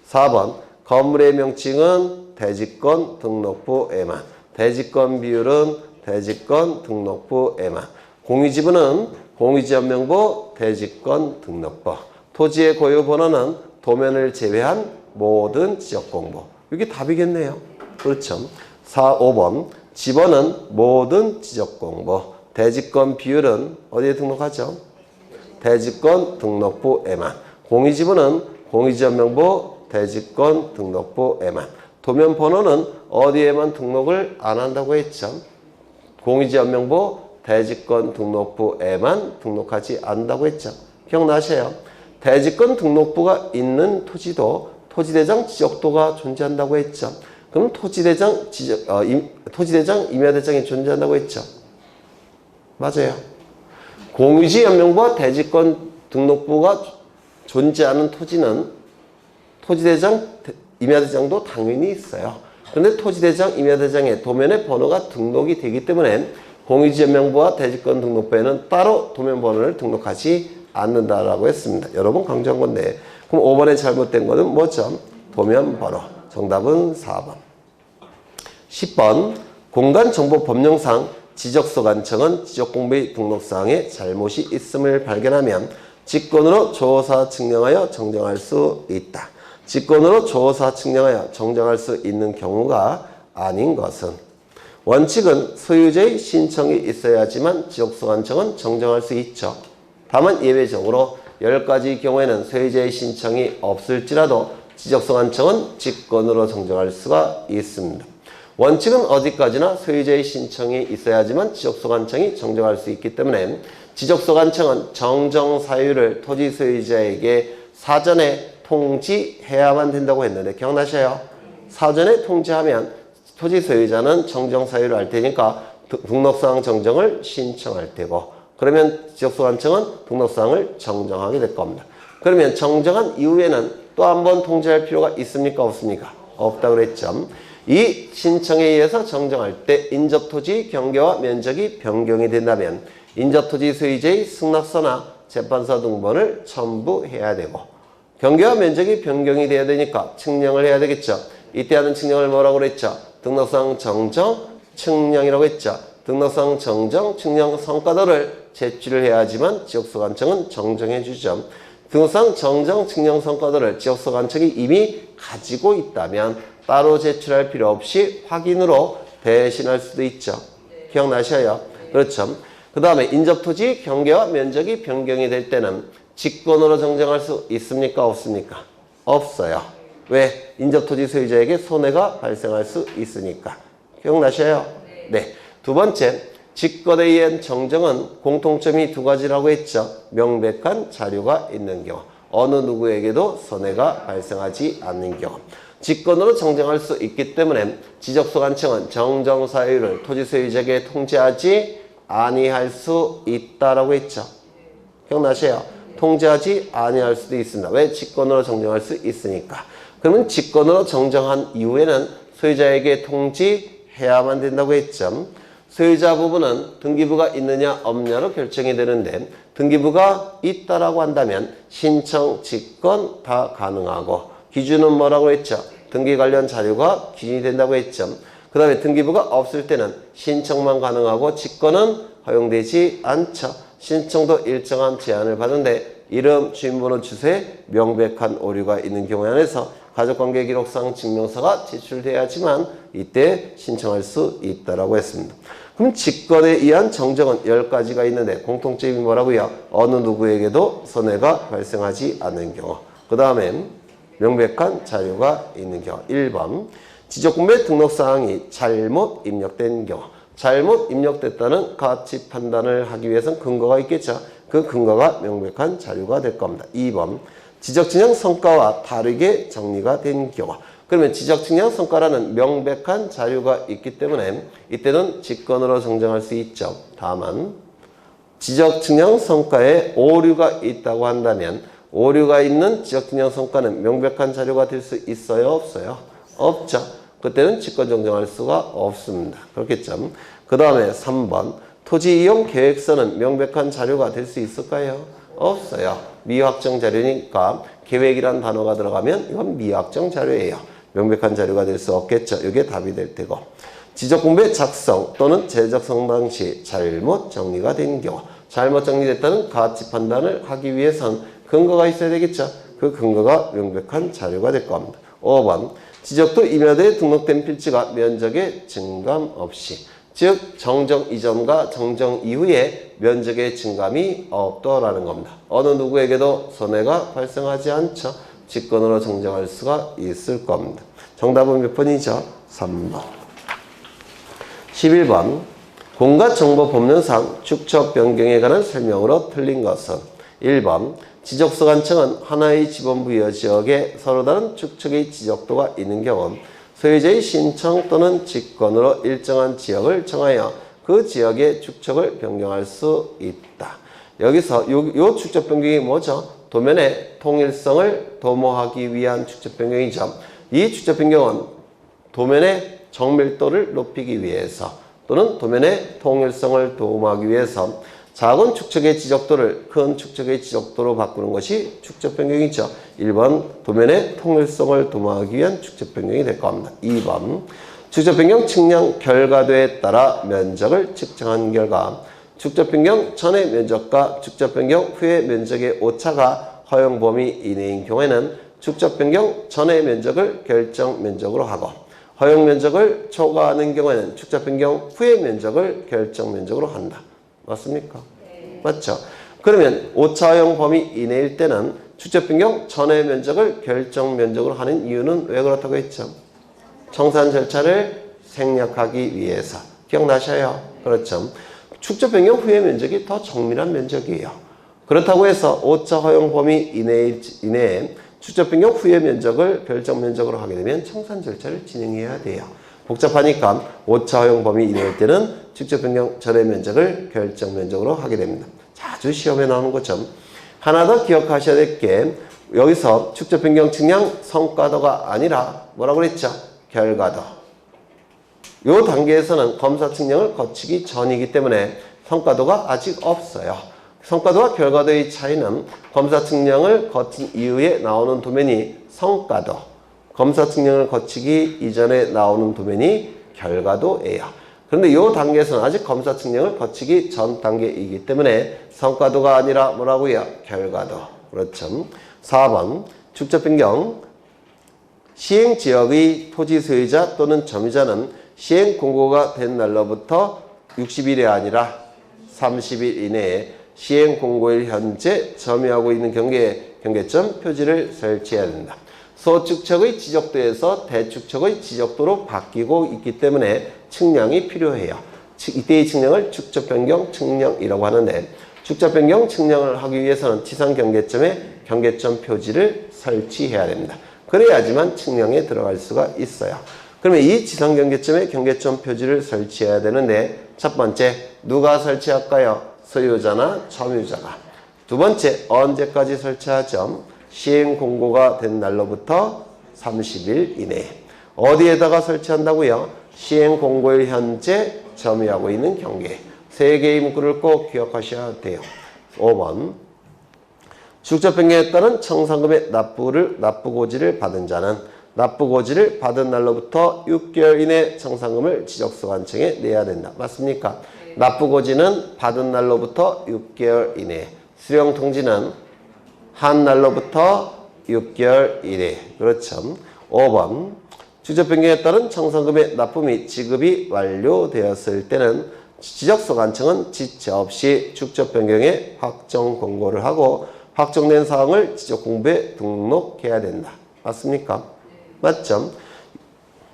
A: 4번 건물의 명칭은 대지권 등록부에만. 대지권 비율은 대지권 등록부에만. 공유지분은 공유지연명부 대지권 등록부. 토지의 고유 번호는 도면을 제외한 모든 지적공부. 이게 답이겠네요. 그렇죠. 4, 5번 지번은 모든 지적공부. 대지권 비율은 어디에 등록하죠? 대지권 등록부에만. 공유지분은 공유지연명부 대지권 등록부에만. 도면 번호는 어디에만 등록을 안 한다고 했죠? 공유지연명부 대지권 등록부에만 등록하지 않는다고 했죠? 기억나세요? 대지권 등록부가 있는 토지도 토지대장 지적도가 존재한다고 했죠? 그럼 토지대장, 임야대장이 존재한다고 했죠? 맞아요. 공유지연명부와 대지권 등록부가 존재하는 토지는 토지대장, 임야대장도 당연히 있어요. 그런데 토지대장, 임야대장의 도면의 번호가 등록이 되기 때문에 공유지연명부와 대지권 등록부에는 따로 도면 번호를 등록하지 않는다라고 했습니다. 여러분 강조한 건데, 그럼 5번에 잘못된 거는 뭐죠? 도면 번호. 정답은 4번. 10번 공간정보법령상 지적소관청은 지적공부의 등록사항에 잘못이 있음을 발견하면 직권으로 조사 증명하여 정정할 수 있다. 직권으로 조사 증명하여 정정할 수 있는 경우가 아닌 것은 원칙은 소유자의 신청이 있어야지만 지적소관청은 정정할 수 있죠. 다만 예외적으로 10가지 경우에는 소유자의 신청이 없을지라도 지적소관청은 직권으로 정정할 수가 있습니다. 원칙은 어디까지나 소유자의 신청이 있어야지만 지적소관청이 정정할 수 있기 때문에 지적소관청은 정정 사유를 토지 소유자에게 사전에 통지해야만 된다고 했는데 기억나셔요? 사전에 통지하면 토지 소유자는 정정 사유를 알 테니까 등록사항 정정을 신청할 테고, 그러면 지적소관청은 등록사항을 정정하게 될 겁니다. 그러면 정정한 이후에는 또 한 번 통지할 필요가 있습니까? 없습니까? 없다 그랬죠. 이 신청에 의해서 정정할 때 인접토지 경계와 면적이 변경이 된다면 인접토지 소유자의 승낙서나 재판서 등본을 첨부해야 되고, 경계와 면적이 변경이 돼야 되니까 측량을 해야 되겠죠. 이때 하는 측량을 뭐라고 그랬죠? 등록상 정정 측량이라고 했죠. 등록상 정정 측량 성과도를 제출을 해야지만 지적소관청은 정정해 주죠. 등록상 정정 측량 성과도를 지적소관청이 이미 가지고 있다면 따로 제출할 필요 없이 확인으로 대신할 수도 있죠. 기억나셔요? 그렇죠. 그 다음에 인접토지 경계와 면적이 변경이 될 때는 직권으로 정정할 수 있습니까? 없습니까? 없어요. 왜? 인접토지 소유자에게 손해가 발생할 수 있으니까. 기억나셔요? 네. 두 번째, 직권에 의한 정정은 공통점이 두 가지라고 했죠. 명백한 자료가 있는 경우, 어느 누구에게도 손해가 발생하지 않는 경우. 직권으로 정정할 수 있기 때문에 지적소관청은 정정 사유를 토지 소유자에게 통지하지 아니할 수 있다라고 했죠. 기억나세요? 통지하지 아니할 수도 있습니다. 왜? 직권으로 정정할 수 있으니까. 그러면 직권으로 정정한 이후에는 소유자에게 통지해야만 된다고 했죠. 소유자 부분은 등기부가 있느냐 없느냐로 결정이 되는데 등기부가 있다라고 한다면 신청, 직권 다 가능하고, 기준은 뭐라고 했죠? 등기 관련 자료가 기준이 된다고 했죠. 그 다음에 등기부가 없을 때는 신청만 가능하고 직권은 허용되지 않죠. 신청도 일정한 제한을 받는데 이름, 주민번호, 주소에 명백한 오류가 있는 경우에 한해서 가족관계 기록상 증명서가 제출돼야지만 이때 신청할 수 있다라고 했습니다. 그럼 직권에 의한 정정은 10가지가 있는데 공통점이 뭐라고요? 어느 누구에게도 손해가 발생하지 않는 경우. 그 다음에 명백한 자료가 있는 경우. 1번 지적분배 등록사항이 잘못 입력된 경우. 잘못 입력됐다는 가치 판단을 하기 위해서는 근거가 있겠죠. 그 근거가 명백한 자료가 될 겁니다. 2번 지적증명 성과와 다르게 정리가 된 경우. 그러면 지적증명 성과라는 명백한 자료가 있기 때문에 이때는 직권으로 정정할 수 있죠. 다만 지적증명 성과에 오류가 있다고 한다면 오류가 있는 지적증명 성과는 명백한 자료가 될 수 있어요? 없어요? 없죠. 그때는 직권 정정할 수가 없습니다. 그렇겠죠. 그 다음에 3번 토지이용 계획서는 명백한 자료가 될 수 있을까요? 없어요. 미확정 자료니까 계획이라는 단어가 들어가면 이건 미확정 자료예요. 명백한 자료가 될 수 없겠죠. 이게 답이 될 테고. 지적분배 작성 또는 재작성 당시 잘못 정리가 된 경우. 잘못 정리됐다는 가치 판단을 하기 위해선 근거가 있어야 되겠죠. 그 근거가 명백한 자료가 될 겁니다. 5번 지적도 임야대에 등록된 필지가 면적의 증감 없이, 즉 정정 이전과 정정 이후에 면적의 증감이 없더라는 겁니다. 어느 누구에게도 손해가 발생하지 않죠. 직권으로 정정할 수가 있을 겁니다. 정답은 몇 번이죠? 3번. 11번 공가정보법령상 축척 변경에 관한 설명으로 틀린 것은 1번 지적소관청은 하나의 지번부여 지역에 서로 다른 축척의 지적도가 있는 경우 소유자의 신청 또는 직권으로 일정한 지역을 정하여 그 지역의 축척을 변경할 수 있다. 여기서 요 축척 변경이 뭐죠? 도면의 통일성을 도모하기 위한 축척 변경이죠. 이 축척 변경은 도면의 정밀도를 높이기 위해서 또는 도면의 통일성을 도모하기 위해서 작은 축척의 지적도를 큰 축척의 지적도로 바꾸는 것이 축척 변경이죠. 1번 도면의 통일성을 도모하기 위한 축척 변경이 될 겁니다. 2번 축척 변경 측량 결과도에 따라 면적을 측정한 결과 축척 변경 전의 면적과 축척 변경 후의 면적의 오차가 허용 범위 이내인 경우에는 축척 변경 전의 면적을 결정 면적으로 하고 허용 면적을 초과하는 경우에는 축척 변경 후의 면적을 결정 면적으로 한다. 맞습니까? 네. 맞죠? 그러면 오차 허용 범위 이내일 때는 축척 변경 전의 면적을 결정 면적으로 하는 이유는 왜 그렇다고 했죠? 청산 절차를 생략하기 위해서. 기억나셔요? 그렇죠. 축척 변경 후의 면적이 더 정밀한 면적이에요. 그렇다고 해서 오차 허용 범위 이내에 축척 변경 후의 면적을 결정 면적으로 하게 되면 청산 절차를 진행해야 돼요. 복잡하니까 오차 허용 범위 이내일 때는 축척 변경 전의 면적을 결정 면적으로 하게 됩니다. 자주 시험에 나오는 것처럼 하나 더 기억하셔야 될 게 여기서 축척 변경 측량 성과도가 아니라 뭐라고 그랬죠? 결과도. 이 단계에서는 검사 측량을 거치기 전이기 때문에 성과도가 아직 없어요. 성과도와 결과도의 차이는 검사 측량을 거친 이후에 나오는 도면이 성과도, 검사 측량을 거치기 이전에 나오는 도면이 결과도예요. 그런데 이 단계에서는 아직 검사 측량을 거치기 전 단계이기 때문에 성과도가 아니라 뭐라고요? 결과도. 그렇죠. 4번 축척 변경 시행지역의 토지 소유자 또는 점유자는 시행 공고가 된 날로부터 60일이 아니라 30일 이내에 시행 공고일 현재 점유하고 있는 경계점 표지를 설치해야 된다. 소축척의 지적도에서 대축척의 지적도로 바뀌고 있기 때문에 측량이 필요해요. 이때의 측량을 축척 변경 측량이라고 하는데 축척 변경 측량을 하기 위해서는 지상 경계점에 경계점 표지를 설치해야 됩니다. 그래야지만 측량에 들어갈 수가 있어요. 그러면 이 지상 경계점에 경계점 표지를 설치해야 되는데 첫 번째 누가 설치할까요? 소유자나 점유자가. 두 번째 언제까지 설치하죠? 시행 공고가 된 날로부터 30일 이내에. 어디에다가 설치한다고요? 시행 공고일 현재 점유하고 있는 경계. 세 개의 문구를 꼭 기억하셔야 돼요. 5번 축척 변경에 따른 청산금의 납부고지를 받은 자는 납부고지를 받은 날로부터 6개월 이내 청산금을 지적소관청에 내야 된다. 맞습니까? 네. 납부고지는 받은 날로부터 6개월 이내, 수령통지는 한 날로부터 6개월 이내. 그렇죠. 5번. 직접 변경에 따른 청산금의 납품이 지급이 완료되었을 때는 지적소관청은 지체 없이 직접 변경에 확정 공고를 하고 확정된 사항을 지적공부에 등록해야 된다. 맞습니까? 맞죠?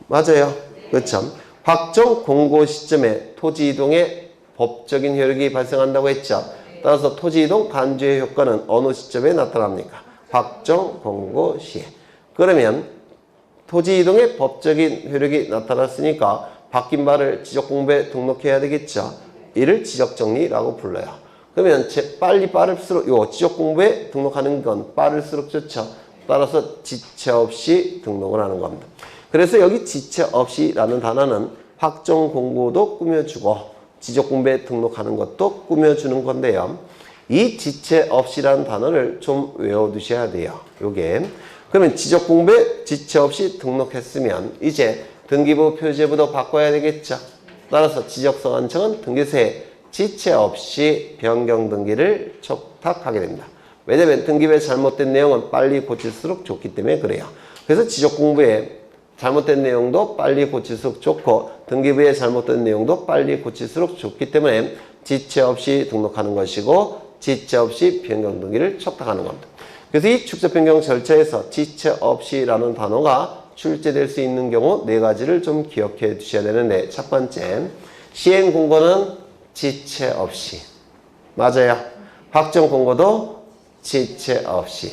A: 맞아요. 그렇죠. 확정 공고 시점에 토지 이동의 법적인 효력이 발생한다고 했죠. 따라서 토지 이동 간주의 효과는 어느 시점에 나타납니까? 확정 공고 시에. 그러면 토지 이동의 법적인 효력이 나타났으니까 바뀐 바를 지적공부에 등록해야 되겠죠. 이를 지적정리라고 불러요. 그러면 빨리 빠를수록 요 지적공부에 등록하는 건 빠를수록 좋죠. 따라서 지체 없이 등록을 하는 겁니다. 그래서 여기 지체 없이라는 단어는 확정 공고도 꾸며주고 지적공부에 등록하는 것도 꾸며주는 건데요. 이 지체 없이라는 단어를 좀 외워두셔야 돼요. 요게. 그러면 지적공부에 지체 없이 등록했으면 이제 등기부 표제부도 바꿔야 되겠죠. 따라서 지적소관청은 등기소에 지체 없이 변경 등기를 촉탁하게 됩니다. 왜냐하면 등기부에 잘못된 내용은 빨리 고칠수록 좋기 때문에 그래요. 그래서 지적공부에 잘못된 내용도 빨리 고칠수록 좋고 등기부에 잘못된 내용도 빨리 고칠수록 좋기 때문에 지체 없이 등록하는 것이고 지체 없이 변경 등기를 촉탁하는 겁니다. 그래서 이 축적 변경 절차에서 지체 없이라는 단어가 출제될 수 있는 경우 네 가지를 좀 기억해 두셔야 되는데 첫 번째, 시행 공고는 지체 없이. 맞아요. 확정 공고도 지체 없이.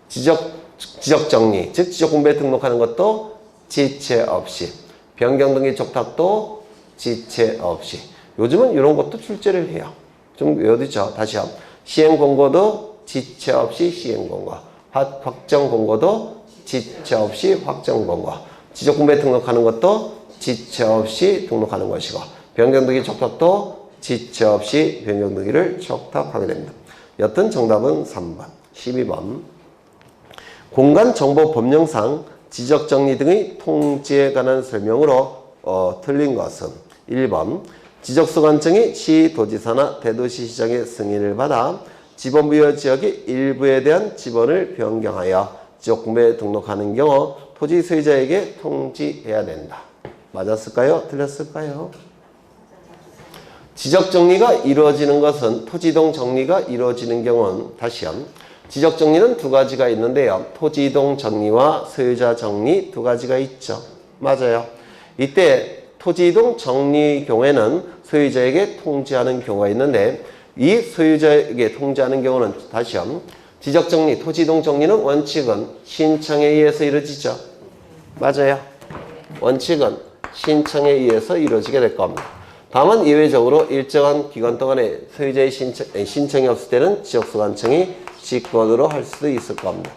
A: 지적 정리, 즉 지적 공부에 등록하는 것도 지체 없이. 변경 등기 촉탁도 지체 없이. 요즘은 이런 것도 출제를 해요. 좀 외워두죠. 다시요. 시행 공고도 지체 없이 시행 공고. 확정 공고도 지체 없이 확정 공고. 지적 공부에 등록하는 것도 지체 없이 등록하는 것이고 변경 등기 촉탁도 지체 없이 변경 등기를 촉탁하게 됩니다. 여튼 정답은 3번, 12번. 공간정보법령상 지적정리 등의 통지에 관한 설명으로 틀린 것은 1번 지적소관청이 시도지사나 대도시시장의 승인을 받아 지번부여 지역의 일부에 대한 지번을 변경하여 지적공부에 등록하는 경우 토지 소유자에게 통지해야 된다. 맞았을까요? 틀렸을까요? 지적정리가 이루어지는 것은 토지이동 정리가 이루어지는 경우는 다시요. 지적정리는 두 가지가 있는데요. 토지이동 정리와 소유자 정리 두 가지가 있죠. 맞아요. 이때 토지이동 정리 경우에는 소유자에게 통지하는 경우가 있는데 이 소유자에게 통지하는 경우는 다시요. 지적정리, 토지이동 정리는 원칙은 신청에 의해서 이루어지죠. 맞아요. 원칙은 신청에 의해서 이루어지게 될 겁니다. 다만 예외적으로 일정한 기간 동안에 소유자의 신청이 없을 때는 지적소관청이 직권으로 할 수도 있을 겁니다.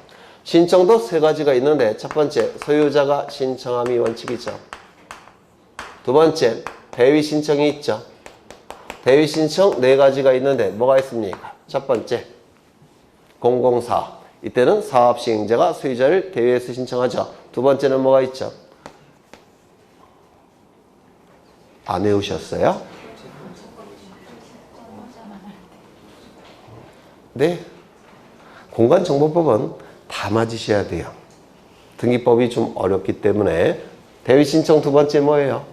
A: 신청도 세 가지가 있는데 첫 번째, 소유자가 신청함이 원칙이죠. 두 번째, 대위 신청이 있죠. 대위 신청 네 가지가 있는데 뭐가 있습니까? 첫 번째, 공공사업. 이때는 사업 시행자가 소유자를 대위해서 신청하죠. 두 번째는 뭐가 있죠? 안 외우셨어요? 네. 공간정보법은 다 맞으셔야 돼요. 등기법이 좀 어렵기 때문에. 대위 신청 두 번째 뭐예요?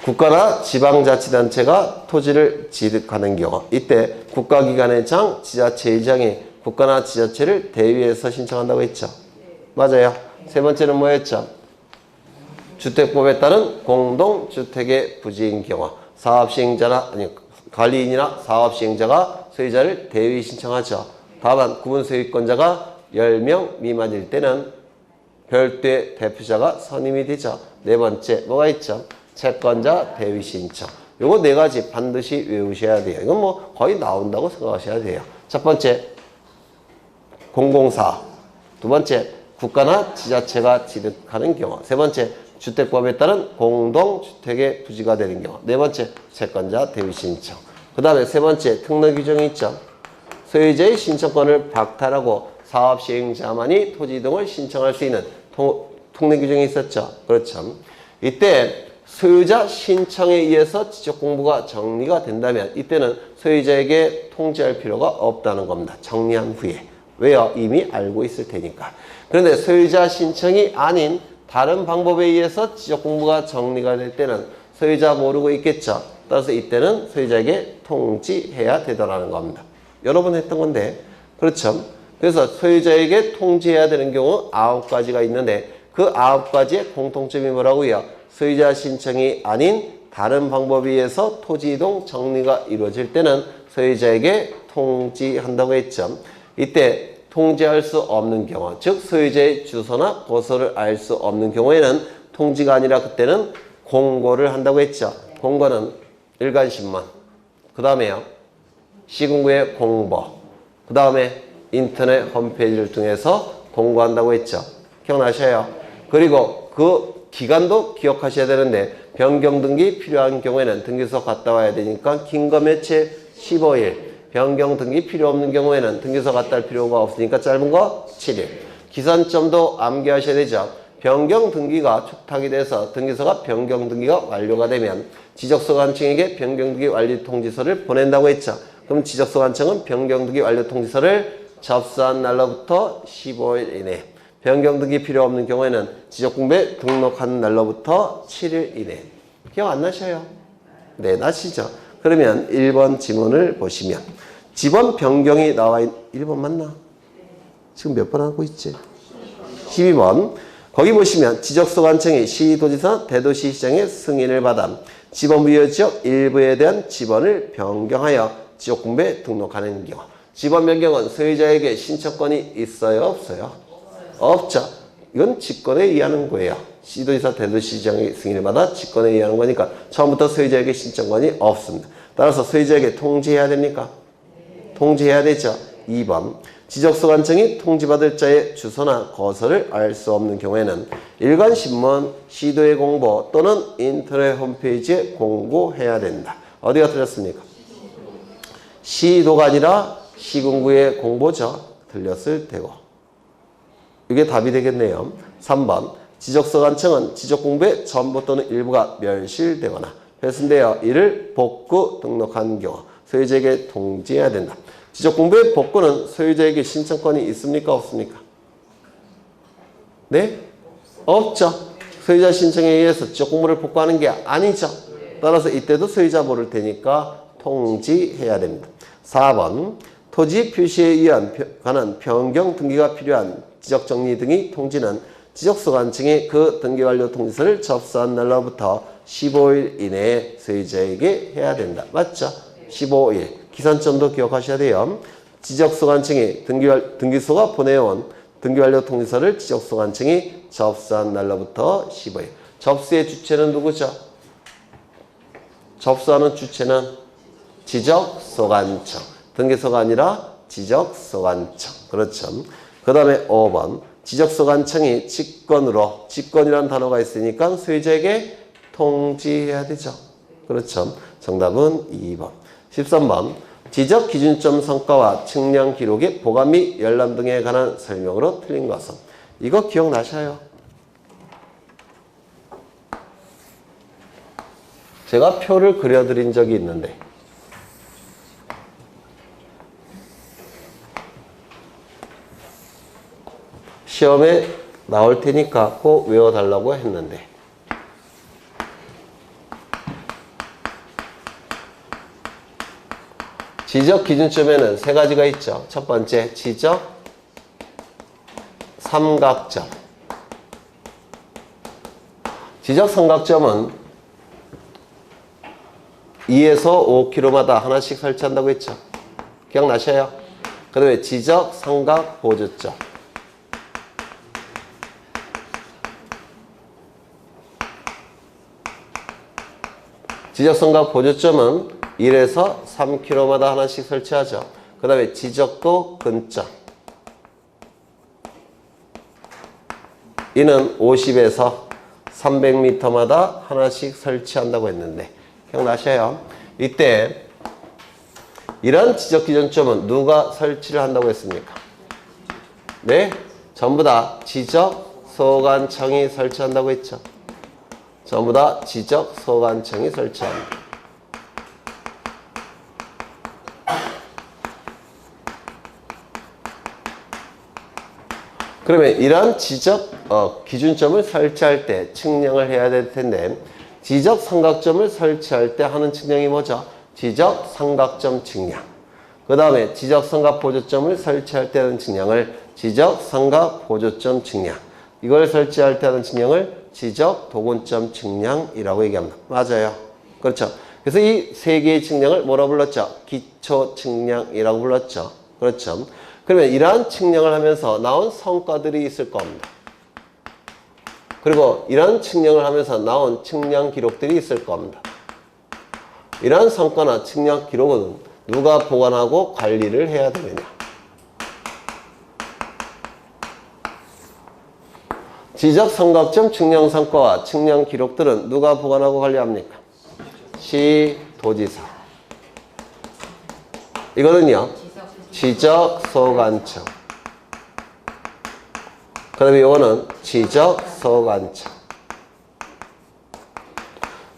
A: 국가나 지방자치단체가 토지를 취득하는 경우 이때 국가기관의 장, 지자체의장이 국가나 지자체를 대위해서 신청한다고 했죠. 맞아요. 세 번째는 뭐였죠? 주택법에 따른 공동주택의 부지인 경우 사업시행자나 관리인이나 사업시행자가 소유자를 대위 신청하죠. 다만 구분소유권자가 10명 미만일 때는 별도의 대표자가 선임이 되죠. 네 번째 뭐가 있죠? 채권자 대위 신청. 요거 네 가지 반드시 외우셔야 돼요. 이건 뭐 거의 나온다고 생각하셔야 돼요. 첫 번째 공공사업. 두 번째 국가나 지자체가 취득하는 경우. 세 번째 주택법에 따른 공동주택의 부지가 되는 경우. 네 번째 채권자 대위 신청. 그 다음에 세 번째 특례 규정이 있죠. 소유자의 신청권을 박탈하고 사업 시행자만이 토지 이동을 신청할 수 있는 특례 규정이 있었죠. 그렇죠. 이때 소유자 신청에 의해서 지적공부가 정리가 된다면 이때는 소유자에게 통지할 필요가 없다는 겁니다. 정리한 후에. 왜요? 이미 알고 있을 테니까. 그런데 소유자 신청이 아닌 다른 방법에 의해서 지적공부가 정리가 될 때는 소유자 모르고 있겠죠. 따라서 이때는 소유자에게 통지해야 되더라는 겁니다. 여러 번 했던 건데 그렇죠. 그래서 소유자에게 통지해야 되는 경우 9가지가 있는데 그 9가지의 공통점이 뭐라고요? 소유자 신청이 아닌 다른 방법에 의해서 토지 이동 정리가 이루어질 때는 소유자에게 통지한다고 했죠. 이때 통지할 수 없는 경우, 즉 소유자의 주소나 거소를 알 수 없는 경우에는 통지가 아니라 그때는 공고를 한다고 했죠. 공고는 일간신문, 그 다음에요 시군구의 공보, 그 다음에 인터넷 홈페이지를 통해서 공고한다고 했죠. 기억나셔요? 그리고 그 기간도 기억하셔야 되는데 변경 등기 필요한 경우에는 등기소 갔다 와야 되니까 긴 거 며칠? 15일. 변경 등기 필요 없는 경우에는 등기소 갔다 할 필요가 없으니까 짧은 거 7일. 기산점도 암기하셔야 되죠. 변경 등기가 축탁이 돼서 등기소가 변경 등기가 완료가 되면 지적소 관청에게 변경 등기 완료 통지서를 보낸다고 했죠. 그럼 지적소 관청은 변경 등기 완료 통지서를 접수한 날로부터 15일 이내. 변경 등기 필요 없는 경우에는 지적공부에 등록하는 날로부터 7일 이내. 기억 안 나셔요? 네, 나시죠? 그러면 1번 지문을 보시면 지번 변경이 나와 있는 1번 맞나? 지금 몇 번 하고 있지? 12번. 거기 보시면 지적소 관청이 시도지사 대도시시장의 승인을 받아 지번 부여지역 일부에 대한 지번을 변경하여 지적공부에 등록하는 경우. 지번 변경은 소유자에게 신청권이 있어요? 없어요? 없죠. 이건 직권에 의하는 거예요. 시도지사 대도시장의 승인을 받아 직권에 의하는 거니까 처음부터 소유자에게 신청권이 없습니다. 따라서 소유자에게 통지해야 됩니까? 통지해야 되죠. 2번. 지적소 관청이 통지받을 자의 주소나 거소를 알 수 없는 경우에는 일간신문, 시도의 공보 또는 인터넷 홈페이지에 공고해야 된다. 어디가 틀렸습니까? 시도가 아니라 시군구의 공보죠. 틀렸을 테고. 이게 답이 되겠네요. 3번. 지적소 관청은 지적공부의 전부 또는 일부가 멸실되거나 훼손되어 이를 복구 등록한 경우 소유자에게 통지해야 된다. 지적공부의 복구는 소유자에게 신청권이 있습니까? 없습니까? 네? 없죠. 소유자 신청에 의해서 지적공부를 복구하는 게 아니죠. 따라서 이때도 소유자 모를 테니까 통지해야 됩니다. 4번. 토지 표시에 관한 변경 등기가 필요한 지적정리 등의 통지는 지적소 관청이 그 등기 완료 통지서를 접수한 날로부터 15일 이내에 소유자에게 해야 된다. 맞죠? 15일. 기산점도 기억하셔야 돼요. 지적소 관청이 등기소가 보내온 등기 완료 통지서를 지적소 관청이 접수한 날로부터 15일. 접수의 주체는 누구죠? 접수하는 주체는 지적소 관청. 등기소가 아니라 지적소 관청. 그렇죠. 그 다음에 5번. 지적소 관청이 직권으로, 직권이라는 단어가 있으니까 소유자에게 통지해야 되죠. 그렇죠. 정답은 2번. 13번. 지적 기준점 성과와 측량 기록의 보관 및 열람 등에 관한 설명으로 틀린 것은. 이거 기억나셔요? 제가 표를 그려드린 적이 있는데 시험에 나올 테니까 꼭 외워달라고 했는데 지적 기준점에는 세 가지가 있죠. 첫 번째, 지적 삼각점. 지적 삼각점은 2에서 5km마다 하나씩 설치한다고 했죠. 기억나셔요? 그 다음에 지적 삼각 보조점. 지적 삼각 보조점은 1에서 3km마다 하나씩 설치하죠. 그 다음에 지적도 근점. 이는 50에서 300m마다 하나씩 설치한다고 했는데 기억나셔요? 이때 이런 지적 기준점은 누가 설치를 한다고 했습니까? 네? 전부 다 지적소관청이 설치한다고 했죠. 전부 다 지적소관청이 설치합니다. 그러면 이러한 기준점을 설치할 때 측량을 해야 될 텐데 지적삼각점을 설치할 때 하는 측량이 뭐죠? 지적삼각점 측량. 그 다음에 지적삼각보조점을 설치할 때 하는 측량을 지적삼각보조점 측량. 이걸 설치할 때 하는 측량을 지적도군점 측량이라고 얘기합니다. 맞아요. 그렇죠. 그래서 이 세 개의 측량을 뭐라고 불렀죠? 기초 측량이라고 불렀죠. 그렇죠. 그러면 이러한 측량을 하면서 나온 성과들이 있을 겁니다. 그리고 이러한 측량을 하면서 나온 측량 기록들이 있을 겁니다. 이러한 성과나 측량 기록은 누가 보관하고 관리를 해야 되느냐? 지적삼각점 측량 성과와 측량 기록들은 누가 보관하고 관리합니까? 시도지사. 이거는요, 지적소관청. 그 다음에 이거는 지적소관청.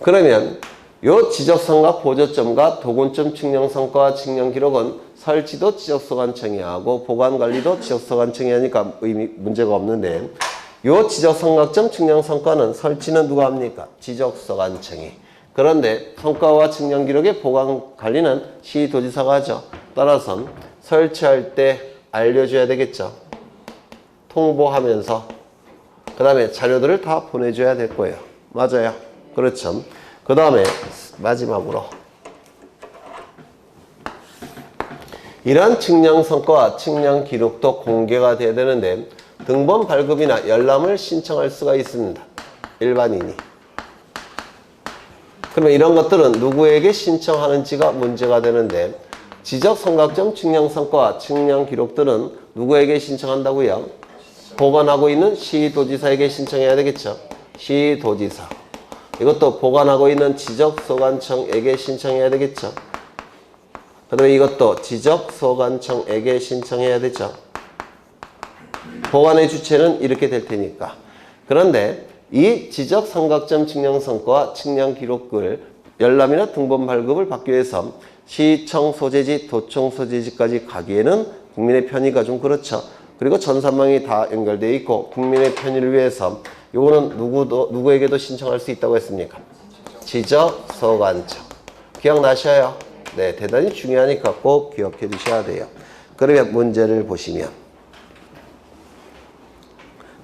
A: 그러면 요 지적삼각 보조점과 도군점 측량 성과와 측량 기록은 설치도 지적소관청이 하고 보관관리도 지적소관청이 하니까 문제가 없는데 요 지적삼각점 측량 성과는 설치는 누가 합니까? 지적소관청이. 그런데 성과와 측량 기록의 보관관리는 시도지사가 하죠. 따라서 설치할 때 알려줘야 되겠죠. 통보하면서 그 다음에 자료들을 다 보내줘야 될 거예요. 맞아요. 그렇죠. 그 다음에 마지막으로 이러한 측량 성과와 측량 기록도 공개가 돼야 되는데 등본 발급이나 열람을 신청할 수가 있습니다. 일반인이. 그러면 이런 것들은 누구에게 신청하는지가 문제가 되는데 지적삼각점 측량 성과와 측량 기록들은 누구에게 신청한다고요? 보관하고 있는 시도지사에게 신청해야 되겠죠. 시도지사. 이것도 보관하고 있는 지적소관청에게 신청해야 되겠죠. 그 다음에 이것도 지적소관청에게 신청해야 되죠. 보관의 주체는 이렇게 될 테니까. 그런데 이 지적삼각점 측량 성과와 측량 기록을 열람이나 등본 발급을 받기 위해서 시청 소재지, 도청 소재지까지 가기에는 국민의 편의가 좀 그렇죠. 그리고 전산망이 다 연결되어 있고 국민의 편의를 위해서 요거는 누구에게도 신청할 수 있다고 했습니까? 지적소관청. 기억나셔요? 네, 대단히 중요하니까 꼭 기억해 두셔야 돼요. 그러면 문제를 보시면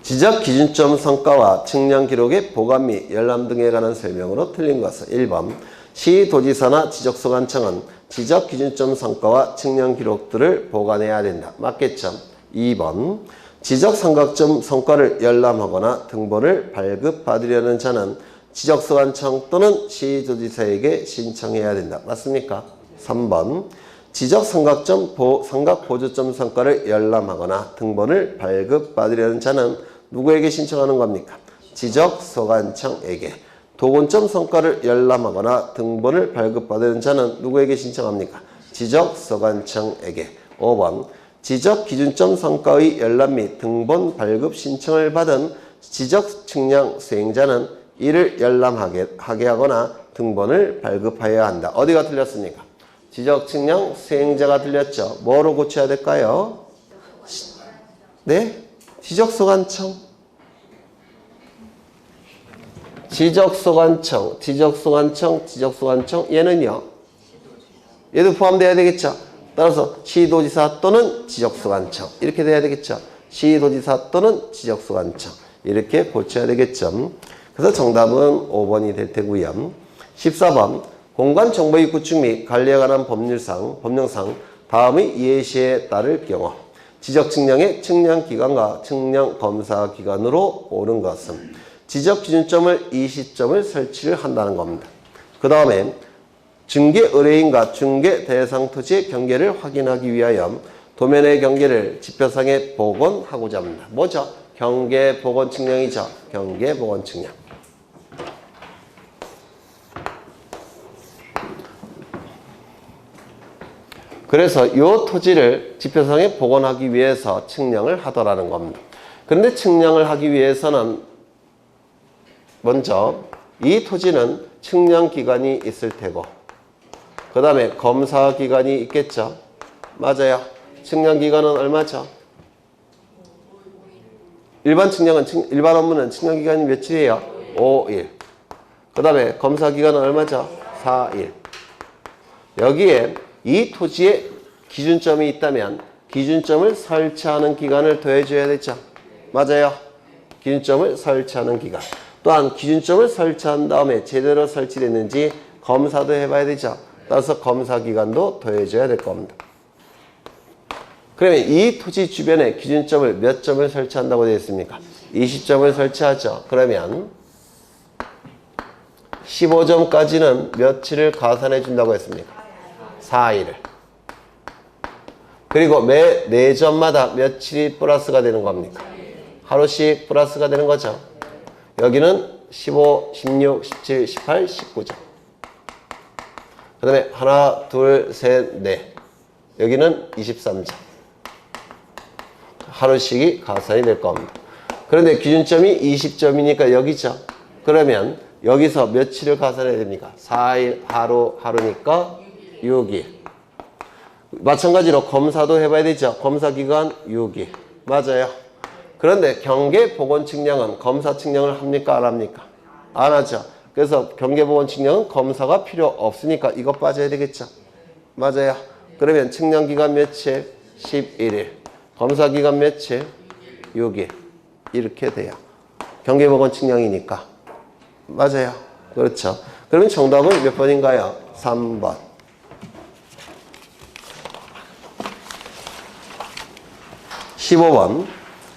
A: 지적 기준점 성과와 측량 기록의 보관 및 열람 등에 관한 설명으로 틀린 것은 1번 시도지사나 지적소관청은 지적 기준점 성과와 측량 기록들을 보관해야 된다. 맞겠죠? 2번 지적삼각점 성과를 열람하거나 등본을 발급받으려는 자는 지적소관청 또는 시도지사에게 신청해야 된다. 맞습니까? 3번 지적삼각점 삼각보조점 성과를 열람하거나 등본을 발급받으려는 자는 누구에게 신청하는 겁니까? 지적소관청에게. 도군점 성과를 열람하거나 등본을 발급받은 자는 누구에게 신청합니까? 지적소관청에게. 5번 지적기준점 성과의 열람 및 등본 발급 신청을 받은 지적측량 수행자는 이를 열람하게 하거나 등본을 발급하여야 한다. 어디가 틀렸습니까? 지적측량 수행자가 틀렸죠. 뭐로 고쳐야 될까요? 네? 지적소관청. 지적소관청. 얘는요? 얘도 포함되어야 되겠죠. 따라서 시도지사 또는 지적소관청. 이렇게 돼야 되겠죠. 시도지사 또는 지적소관청. 이렇게 고쳐야 되겠죠. 그래서 정답은 5번이 될 테고요. 14번 공간정보의 구축 및 관리에 관한 법령상 다음의 예시에 따를 경우 지적측량의 측량기관과 측량검사기관으로 오는 것은 지적기준점을 이 시점을 설치를 한다는 겁니다. 그 다음에 중개 의뢰인과 중개 대상 토지의 경계를 확인하기 위하여 도면의 경계를 지표상에 복원하고자 합니다. 뭐죠? 경계 복원 측량이죠. 경계 복원 측량. 그래서 이 토지를 지표상에 복원하기 위해서 측량을 하더라는 겁니다. 그런데 측량을 하기 위해서는 먼저 이 토지는 측량기관이 있을 테고 그 다음에 검사기관이 있겠죠. 맞아요. 측량기간은 얼마죠? 일반 업무는 측량기간이 며칠이에요? 5일. 그 다음에 검사기간은 얼마죠? 4일. 여기에 이 토지에 기준점이 있다면 기준점을 설치하는 기간을 더해줘야 되죠. 맞아요. 기준점을 설치하는 기간. 또한 기준점을 설치한 다음에 제대로 설치됐는지 검사도 해봐야 되죠. 따라서 검사기간도 더해줘야 될 겁니다. 그러면 이 토지 주변에 기준점을 몇 점을 설치한다고 되어 있습니까? 20점을 설치하죠. 그러면 15점까지는 며칠을 가산해 준다고 했습니까? 4일을. 그리고 매 4점마다 며칠이 플러스가 되는 겁니까? 하루씩 플러스가 되는 거죠. 여기는 15, 16, 17, 18, 19점. 그 다음에 하나, 둘, 셋, 넷. 여기는 23점. 하루씩이 가산이 될 겁니다. 그런데 기준점이 20점이니까 여기죠. 그러면 여기서 며칠을 가산해야 됩니까? 4일, 하루니까 6일. 마찬가지로 검사도 해봐야 되죠. 검사기간 6일. 맞아요. 그런데 경계보건 측량은 검사 측량을 합니까? 안 합니까? 안 하죠. 그래서 경계보건 측량은 검사가 필요 없으니까 이거 빠져야 되겠죠. 맞아요. 그러면 측량기간 며칠? 11일. 검사기간 며칠? 6일. 이렇게 돼요. 경계보건 측량이니까. 맞아요. 그렇죠. 그러면 정답은 몇 번인가요? 3번. 15번.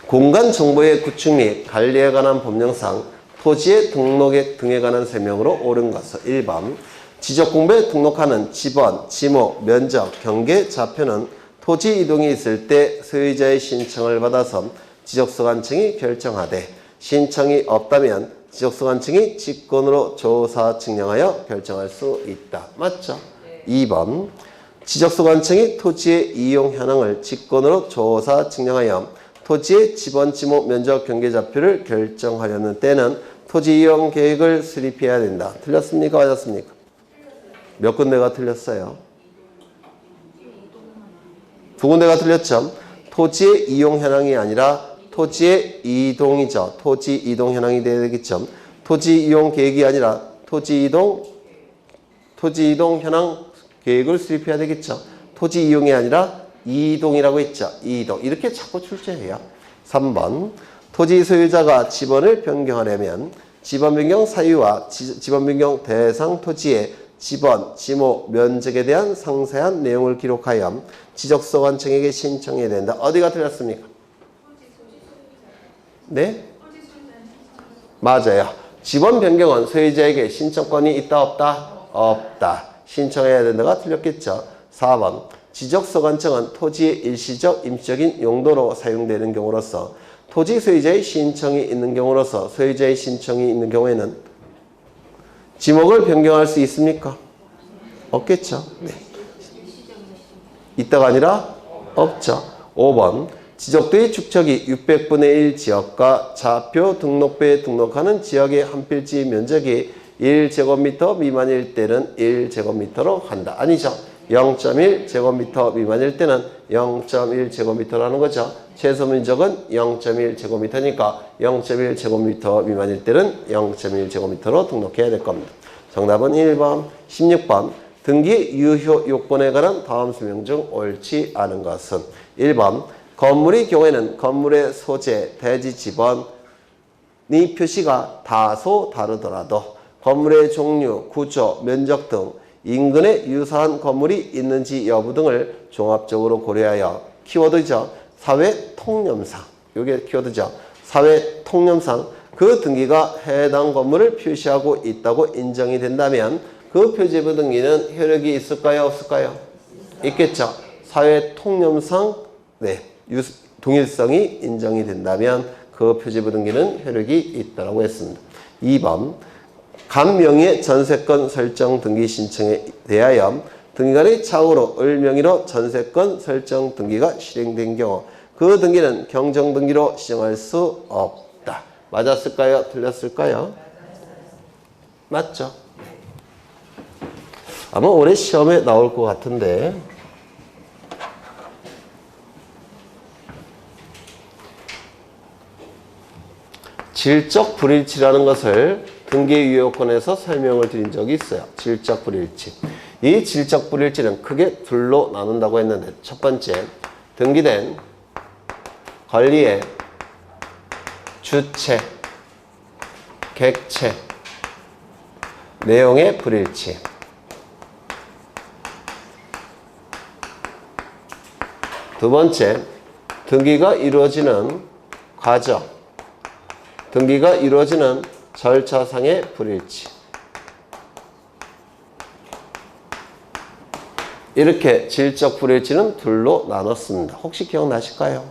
A: 공간정보의 구축 및 관리에 관한 법령상 토지의 등록액 등에 관한 설명으로 옳은 것은 1번. 지적공부에 등록하는 지번, 지목, 면적, 경계, 좌표는 토지 이동이 있을 때 소유자의 신청을 받아서 지적소관청이 결정하되 신청이 없다면 지적소관청이 직권으로 조사 측량하여 결정할 수 있다. 맞죠? 2번. 지적소관청이 토지의 이용 현황을 직권으로 조사 측량하여 토지의 지번, 지목, 면적, 경계 좌표를 결정하려는 때는 토지 이용 계획을 수립해야 된다. 틀렸습니까? 맞았습니까? 몇 군데가 틀렸어요? 두 군데가 틀렸죠. 토지의 이용 현황이 아니라 토지의 이동이죠. 토지 이동 현황이 되어야 되겠죠. 토지 이용 계획이 아니라 토지 이동 현황 계획을 수립해야 되겠죠. 토지 이용이 아니라 이동이라고 했죠. 이동. 이렇게 자꾸 출제해요. 3번. 토지 소유자가 지번을 변경하려면 지번 변경 사유와 지번 변경 대상 토지의 지번, 지목, 면적에 대한 상세한 내용을 기록하여 지적소관청에게 신청해야 된다. 어디가 틀렸습니까? 네? 맞아요. 지번 변경은 소유자에게 신청권이 있다 없다? 없다. 신청해야 된다가 틀렸겠죠. 4번. 지적소관청은 토지의 일시적, 임시적인 용도로 사용되는 경우로서 토지 소유자의 신청이 있는 경우로서 소유자의 신청이 있는 경우에는 지목을 변경할 수 있습니까? 없겠죠. 네. 있다가 아니라 없죠. 5번. 지적도의 축척이 600분의 1 지역과 좌표 등록부에 등록하는 지역의 한 필지 면적이 1제곱미터 미만일 때는 1제곱미터로 한다. 아니죠. 0.1제곱미터 미만일 때는 0.1제곱미터라는 거죠. 최소 면적은 0.1제곱미터니까 0.1제곱미터 미만일 때는 0.1제곱미터로 등록해야 될 겁니다. 정답은 1번. 16번. 등기 유효 요건에 관한 다음 설명 중 옳지 않은 것은 1번. 건물의 경우에는 건물의 소재, 대지 지번이 표시가 다소 다르더라도 건물의 종류, 구조, 면적 등 인근에 유사한 건물이 있는지 여부 등을 종합적으로 고려하여 키워드죠. 사회 통념상. 이게 키워드죠. 사회 통념상 그 등기가 해당 건물을 표시하고 있다고 인정이 된다면 그 표지부 등기는 효력이 있을까요? 없을까요? 있겠죠. 사회 통념상 네, 동일성이 인정이 된다면 그 표지부 등기는 효력이 있다고 했습니다. 2번. 간 명의의 전세권 설정 등기 신청에 대하여 등기관의 착오로 을 명의로 전세권 설정 등기가 실행된 경우 그 등기는 경정등기로 시정할 수 없다. 맞았을까요? 틀렸을까요? 맞죠? 아마 올해 시험에 나올 것 같은데 질적 불일치라는 것을 등기 유효권에서 설명을 드린 적이 있어요. 질적 불일치. 이 질적 불일치는 크게 둘로 나눈다고 했는데 첫 번째, 등기된 권리의 주체, 객체, 내용의 불일치. 두 번째, 등기가 이루어지는 과정, 등기가 이루어지는 절차상의 불일치. 이렇게 질적 불일치는 둘로 나눴습니다. 혹시 기억나실까요?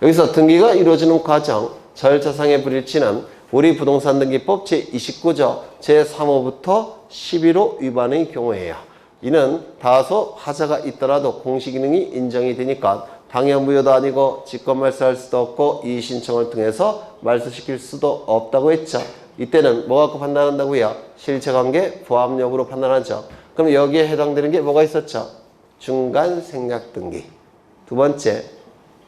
A: 여기서 등기가 이루어지는 과정, 절차상의 불일치는 우리 부동산 등기법 제29조 제3호부터 11호 위반의 경우에요. 이는 다소 하자가 있더라도 공시기능이 인정이 되니까 당연무효도 아니고 직권말소할 수도 없고 이의신청을 통해서 말소시킬 수도 없다고 했죠. 이때는 뭐 갖고 판단한다고요? 실체관계 부합 여부로 판단하죠. 그럼 여기에 해당되는 게 뭐가 있었죠? 중간 생략등기. 두 번째,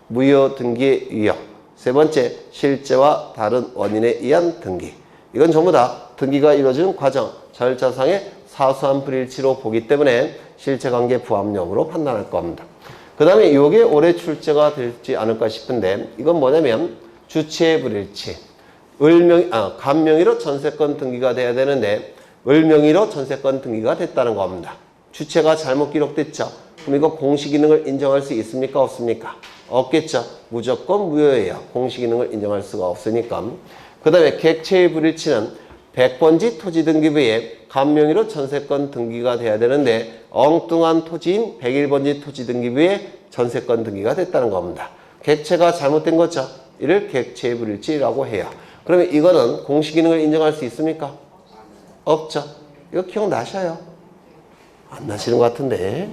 A: 무효 등기의 유효. 세 번째, 실제와 다른 원인에 의한 등기. 이건 전부 다 등기가 이루어지는 과정, 절차상의 사소한 불일치로 보기 때문에 실체관계 부합 여부로 판단할 겁니다. 그 다음에 이게 올해 출제가 되지 않을까 싶은데 이건 뭐냐면 주체의 불일치. 간명의로 전세권 등기가 돼야 되는데 을명의로 전세권 등기가 됐다는 겁니다. 주체가 잘못 기록됐죠. 그럼 이거 공시기능을 인정할 수 있습니까? 없습니까? 없겠죠. 무조건 무효예요. 공시기능을 인정할 수가 없으니까. 그 다음에 객체의 불일치는 100번지 토지등기부에 간명의로 전세권 등기가 돼야 되는데 엉뚱한 토지인 101번지 토지등기부에 전세권 등기가 됐다는 겁니다. 객체가 잘못된 거죠. 이를 객체의 불일치라고 해요. 그러면 이거는 공시기능을 인정할 수 있습니까? 없죠. 이거 기억나셔요? 안 나시는 것 같은데.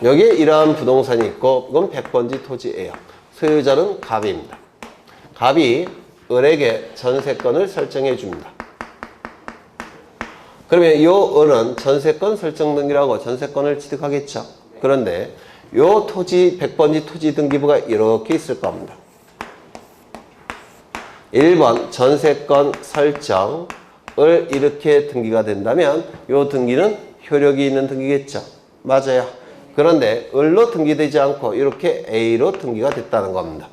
A: 여기에 이러한 부동산이 있고 이건 100번지 토지예요. 소유자는 갑입니다. 갑이 을에게 전세권을 설정해 줍니다. 그러면 이 을은 전세권 설정 등기라고 전세권을 취득하겠죠. 그런데 이 토지 100번지 토지 등기부가 이렇게 있을 겁니다. 1번 전세권 설정을 이렇게 등기가 된다면 이 등기는 효력이 있는 등기겠죠. 맞아요. 그런데 을로 등기되지 않고 이렇게 A로 등기가 됐다는 겁니다.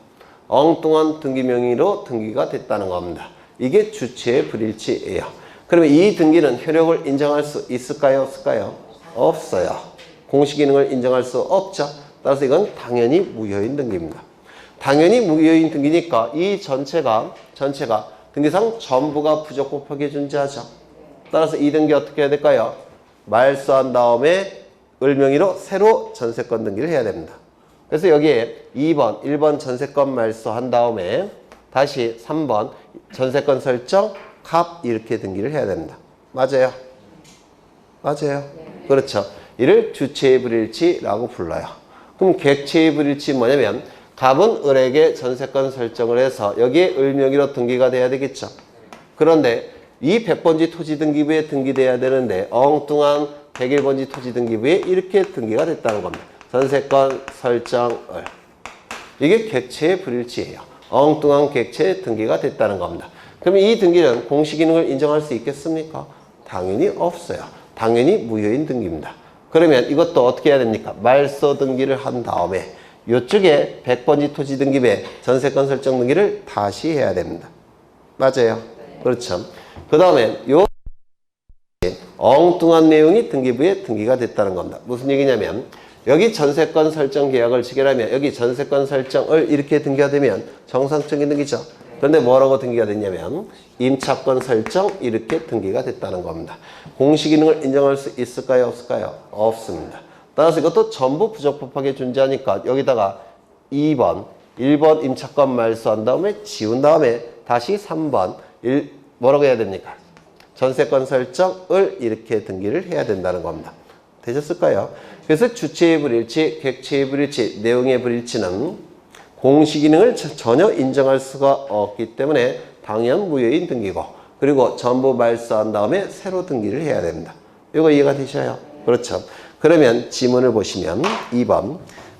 A: 엉뚱한 등기 명의로 등기가 됐다는 겁니다. 이게 주체의 불일치예요. 그러면 이 등기는 효력을 인정할 수 있을까요? 없을까요? 없어요. 공시기능을 인정할 수 없죠. 따라서 이건 당연히 무효인 등기입니다. 당연히 무효인 등기니까 이 전체가 등기상 전부가 부적법하게 존재하죠. 따라서 이 등기 어떻게 해야 될까요? 말소한 다음에 을명의로 새로 전세권 등기를 해야 됩니다. 그래서 여기에 2번, 1번 전세권 말소한 다음에 다시 3번 전세권 설정, 갑 이렇게 등기를 해야 됩니다. 맞아요? 맞아요? 그렇죠. 이를 주체의 불일치라고 불러요. 그럼 객체의 불일치 뭐냐면 갑은 을에게 전세권 설정을 해서 여기에 을명의로 등기가 돼야 되겠죠. 그런데 이 100번지 토지 등기부에 등기돼야 되는데 엉뚱한 101번지 토지 등기부에 이렇게 등기가 됐다는 겁니다. 전세권 설정을. 이게 객체의 불일치예요. 엉뚱한 객체의 등기가 됐다는 겁니다. 그러면 이 등기는 공시기능을 인정할 수 있겠습니까? 당연히 없어요. 당연히 무효인 등기입니다. 그러면 이것도 어떻게 해야 됩니까? 말소 등기를 한 다음에 이쪽에 100번지 토지 등기부에 전세권 설정 등기를 다시 해야 됩니다. 맞아요? 그렇죠. 그 다음에 요 엉뚱한 내용이 등기부에 등기가 됐다는 겁니다. 무슨 얘기냐면 여기 전세권 설정 계약을 체결하면 여기 전세권 설정을 이렇게 등기가 되면 정상적인 등기죠. 그런데 뭐라고 등기가 됐냐면 임차권 설정 이렇게 등기가 됐다는 겁니다. 공시기능을 인정할 수 있을까요? 없을까요? 없습니다. 따라서 이것도 전부 부적법하게 존재하니까 여기다가 2번, 1번 임차권 말소한 다음에 지운 다음에 다시 3번 뭐라고 해야 됩니까? 전세권 설정을 이렇게 등기를 해야 된다는 겁니다. 되셨을까요? 그래서 주체의 불일치, 객체의 불일치, 내용의 불일치는 공시기능을 전혀 인정할 수가 없기 때문에 당연 무효인 등기고, 그리고 전부 말소한 다음에 새로 등기를 해야 됩니다. 이거 이해가 되셔요? 그렇죠. 그러면 지문을 보시면 2번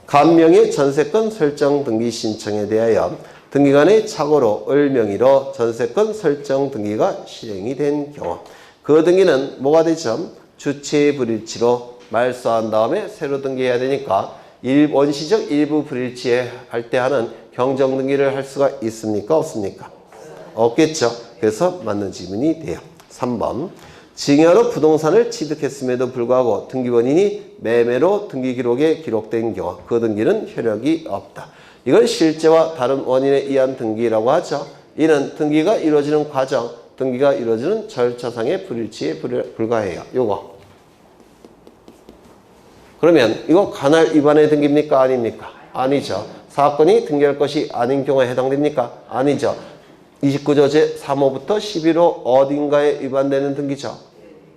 A: 간명의 전세권 설정 등기 신청에 대하여 등기관의 착오로 을 명의로 전세권 설정 등기가 실행이 된 경우, 그 등기는 뭐가 되죠? 주체의 불일치로 말소한 다음에 새로 등기해야 되니까 원시적 일부 불일치에 할 때 하는 경정 등기를 할 수가 있습니까? 없습니까? 없겠죠. 그래서 맞는 지문이 돼요. 3번 증여로 부동산을 취득했음에도 불구하고 등기원인이 매매로 등기 기록에 기록된 경우 그 등기는 효력이 없다. 이걸 실제와 다른 원인에 의한 등기라고 하죠. 이는 등기가 이루어지는 과정, 등기가 이루어지는 절차상의 불일치에 불과해요. 요거. 그러면 이거 관할 위반의 등기입니까? 아닙니까? 아니죠. 사건이 등기할 것이 아닌 경우에 해당됩니까? 아니죠. 29조 제3호부터 11호 어딘가에 위반되는 등기죠.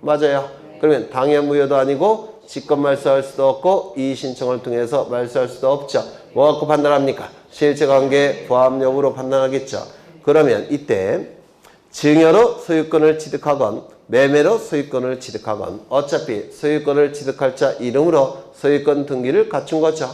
A: 맞아요. 그러면 당연 무효도 아니고 직권 말소할 수도 없고 이의신청을 통해서 말소할 수도 없죠. 뭐 갖고 판단합니까? 실체관계 부합 여부로 판단하겠죠. 그러면 이때 증여로 소유권을 취득하건 매매로 소유권을 취득하건 어차피 소유권을 취득할 자 이름으로 소유권 등기를 갖춘 거죠.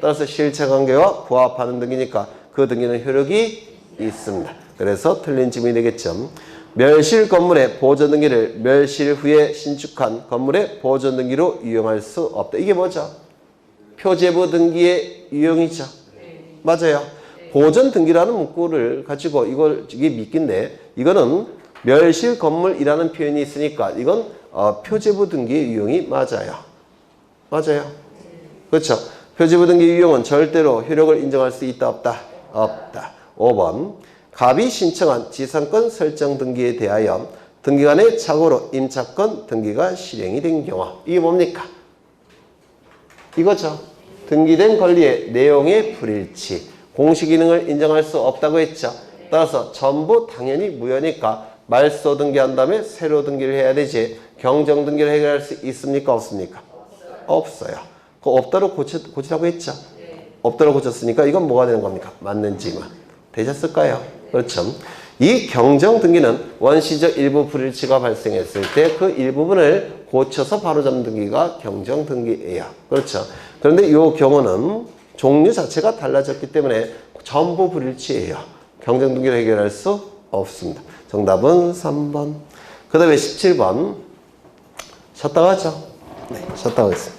A: 따라서 실체관계와 부합하는 등기니까 그 등기는 효력이 있습니다. 그래서 틀린 지문이 되겠죠. 멸실 건물의 보존 등기를 멸실 후에 신축한 건물의 보존 등기로 유용할 수 없다. 이게 뭐죠? 표제부 등기의 유형이죠. 맞아요. 보존 등기라는 문구를 가지고 이게 미끼인데 이거는 멸실 건물이라는 표현이 있으니까 이건 표제부 등기의 유형이 맞아요. 맞아요. 그렇죠. 표제부 등기 유형은 절대로 효력을 인정할 수 있다 없다? 없다. 5번 갑이 신청한 지상권 설정 등기에 대하여 등기관의 착오로 임차권 등기가 실행이 된 경우 이게 뭡니까? 이거죠. 등기된 권리의 내용의 불일치, 공시기능을 인정할 수 없다고 했죠. 따라서 전부 당연히 무효니까 말소 등기한 다음에 새로 등기를 해야 되지 경정 등기를 해결할 수 있습니까? 없습니까? 없어요. 그거 없다로 고치라고 했죠. 없다로 고쳤으니까 이건 뭐가 되는 겁니까? 맞는 지문. 되셨을까요? 그렇죠. 이 경정 등기는 원시적 일부 불일치가 발생했을 때 그 일부분을 고쳐서 바로잡는 등기가 경정 등기예요. 그렇죠. 그런데 이 경우는 종류 자체가 달라졌기 때문에 전부 불일치예요. 경정 등기를 해결할 수 없습니다. 정답은 3번. 그 다음에 17번. 쉬었다가 하죠. 네, 쉬었다가 하겠습니다.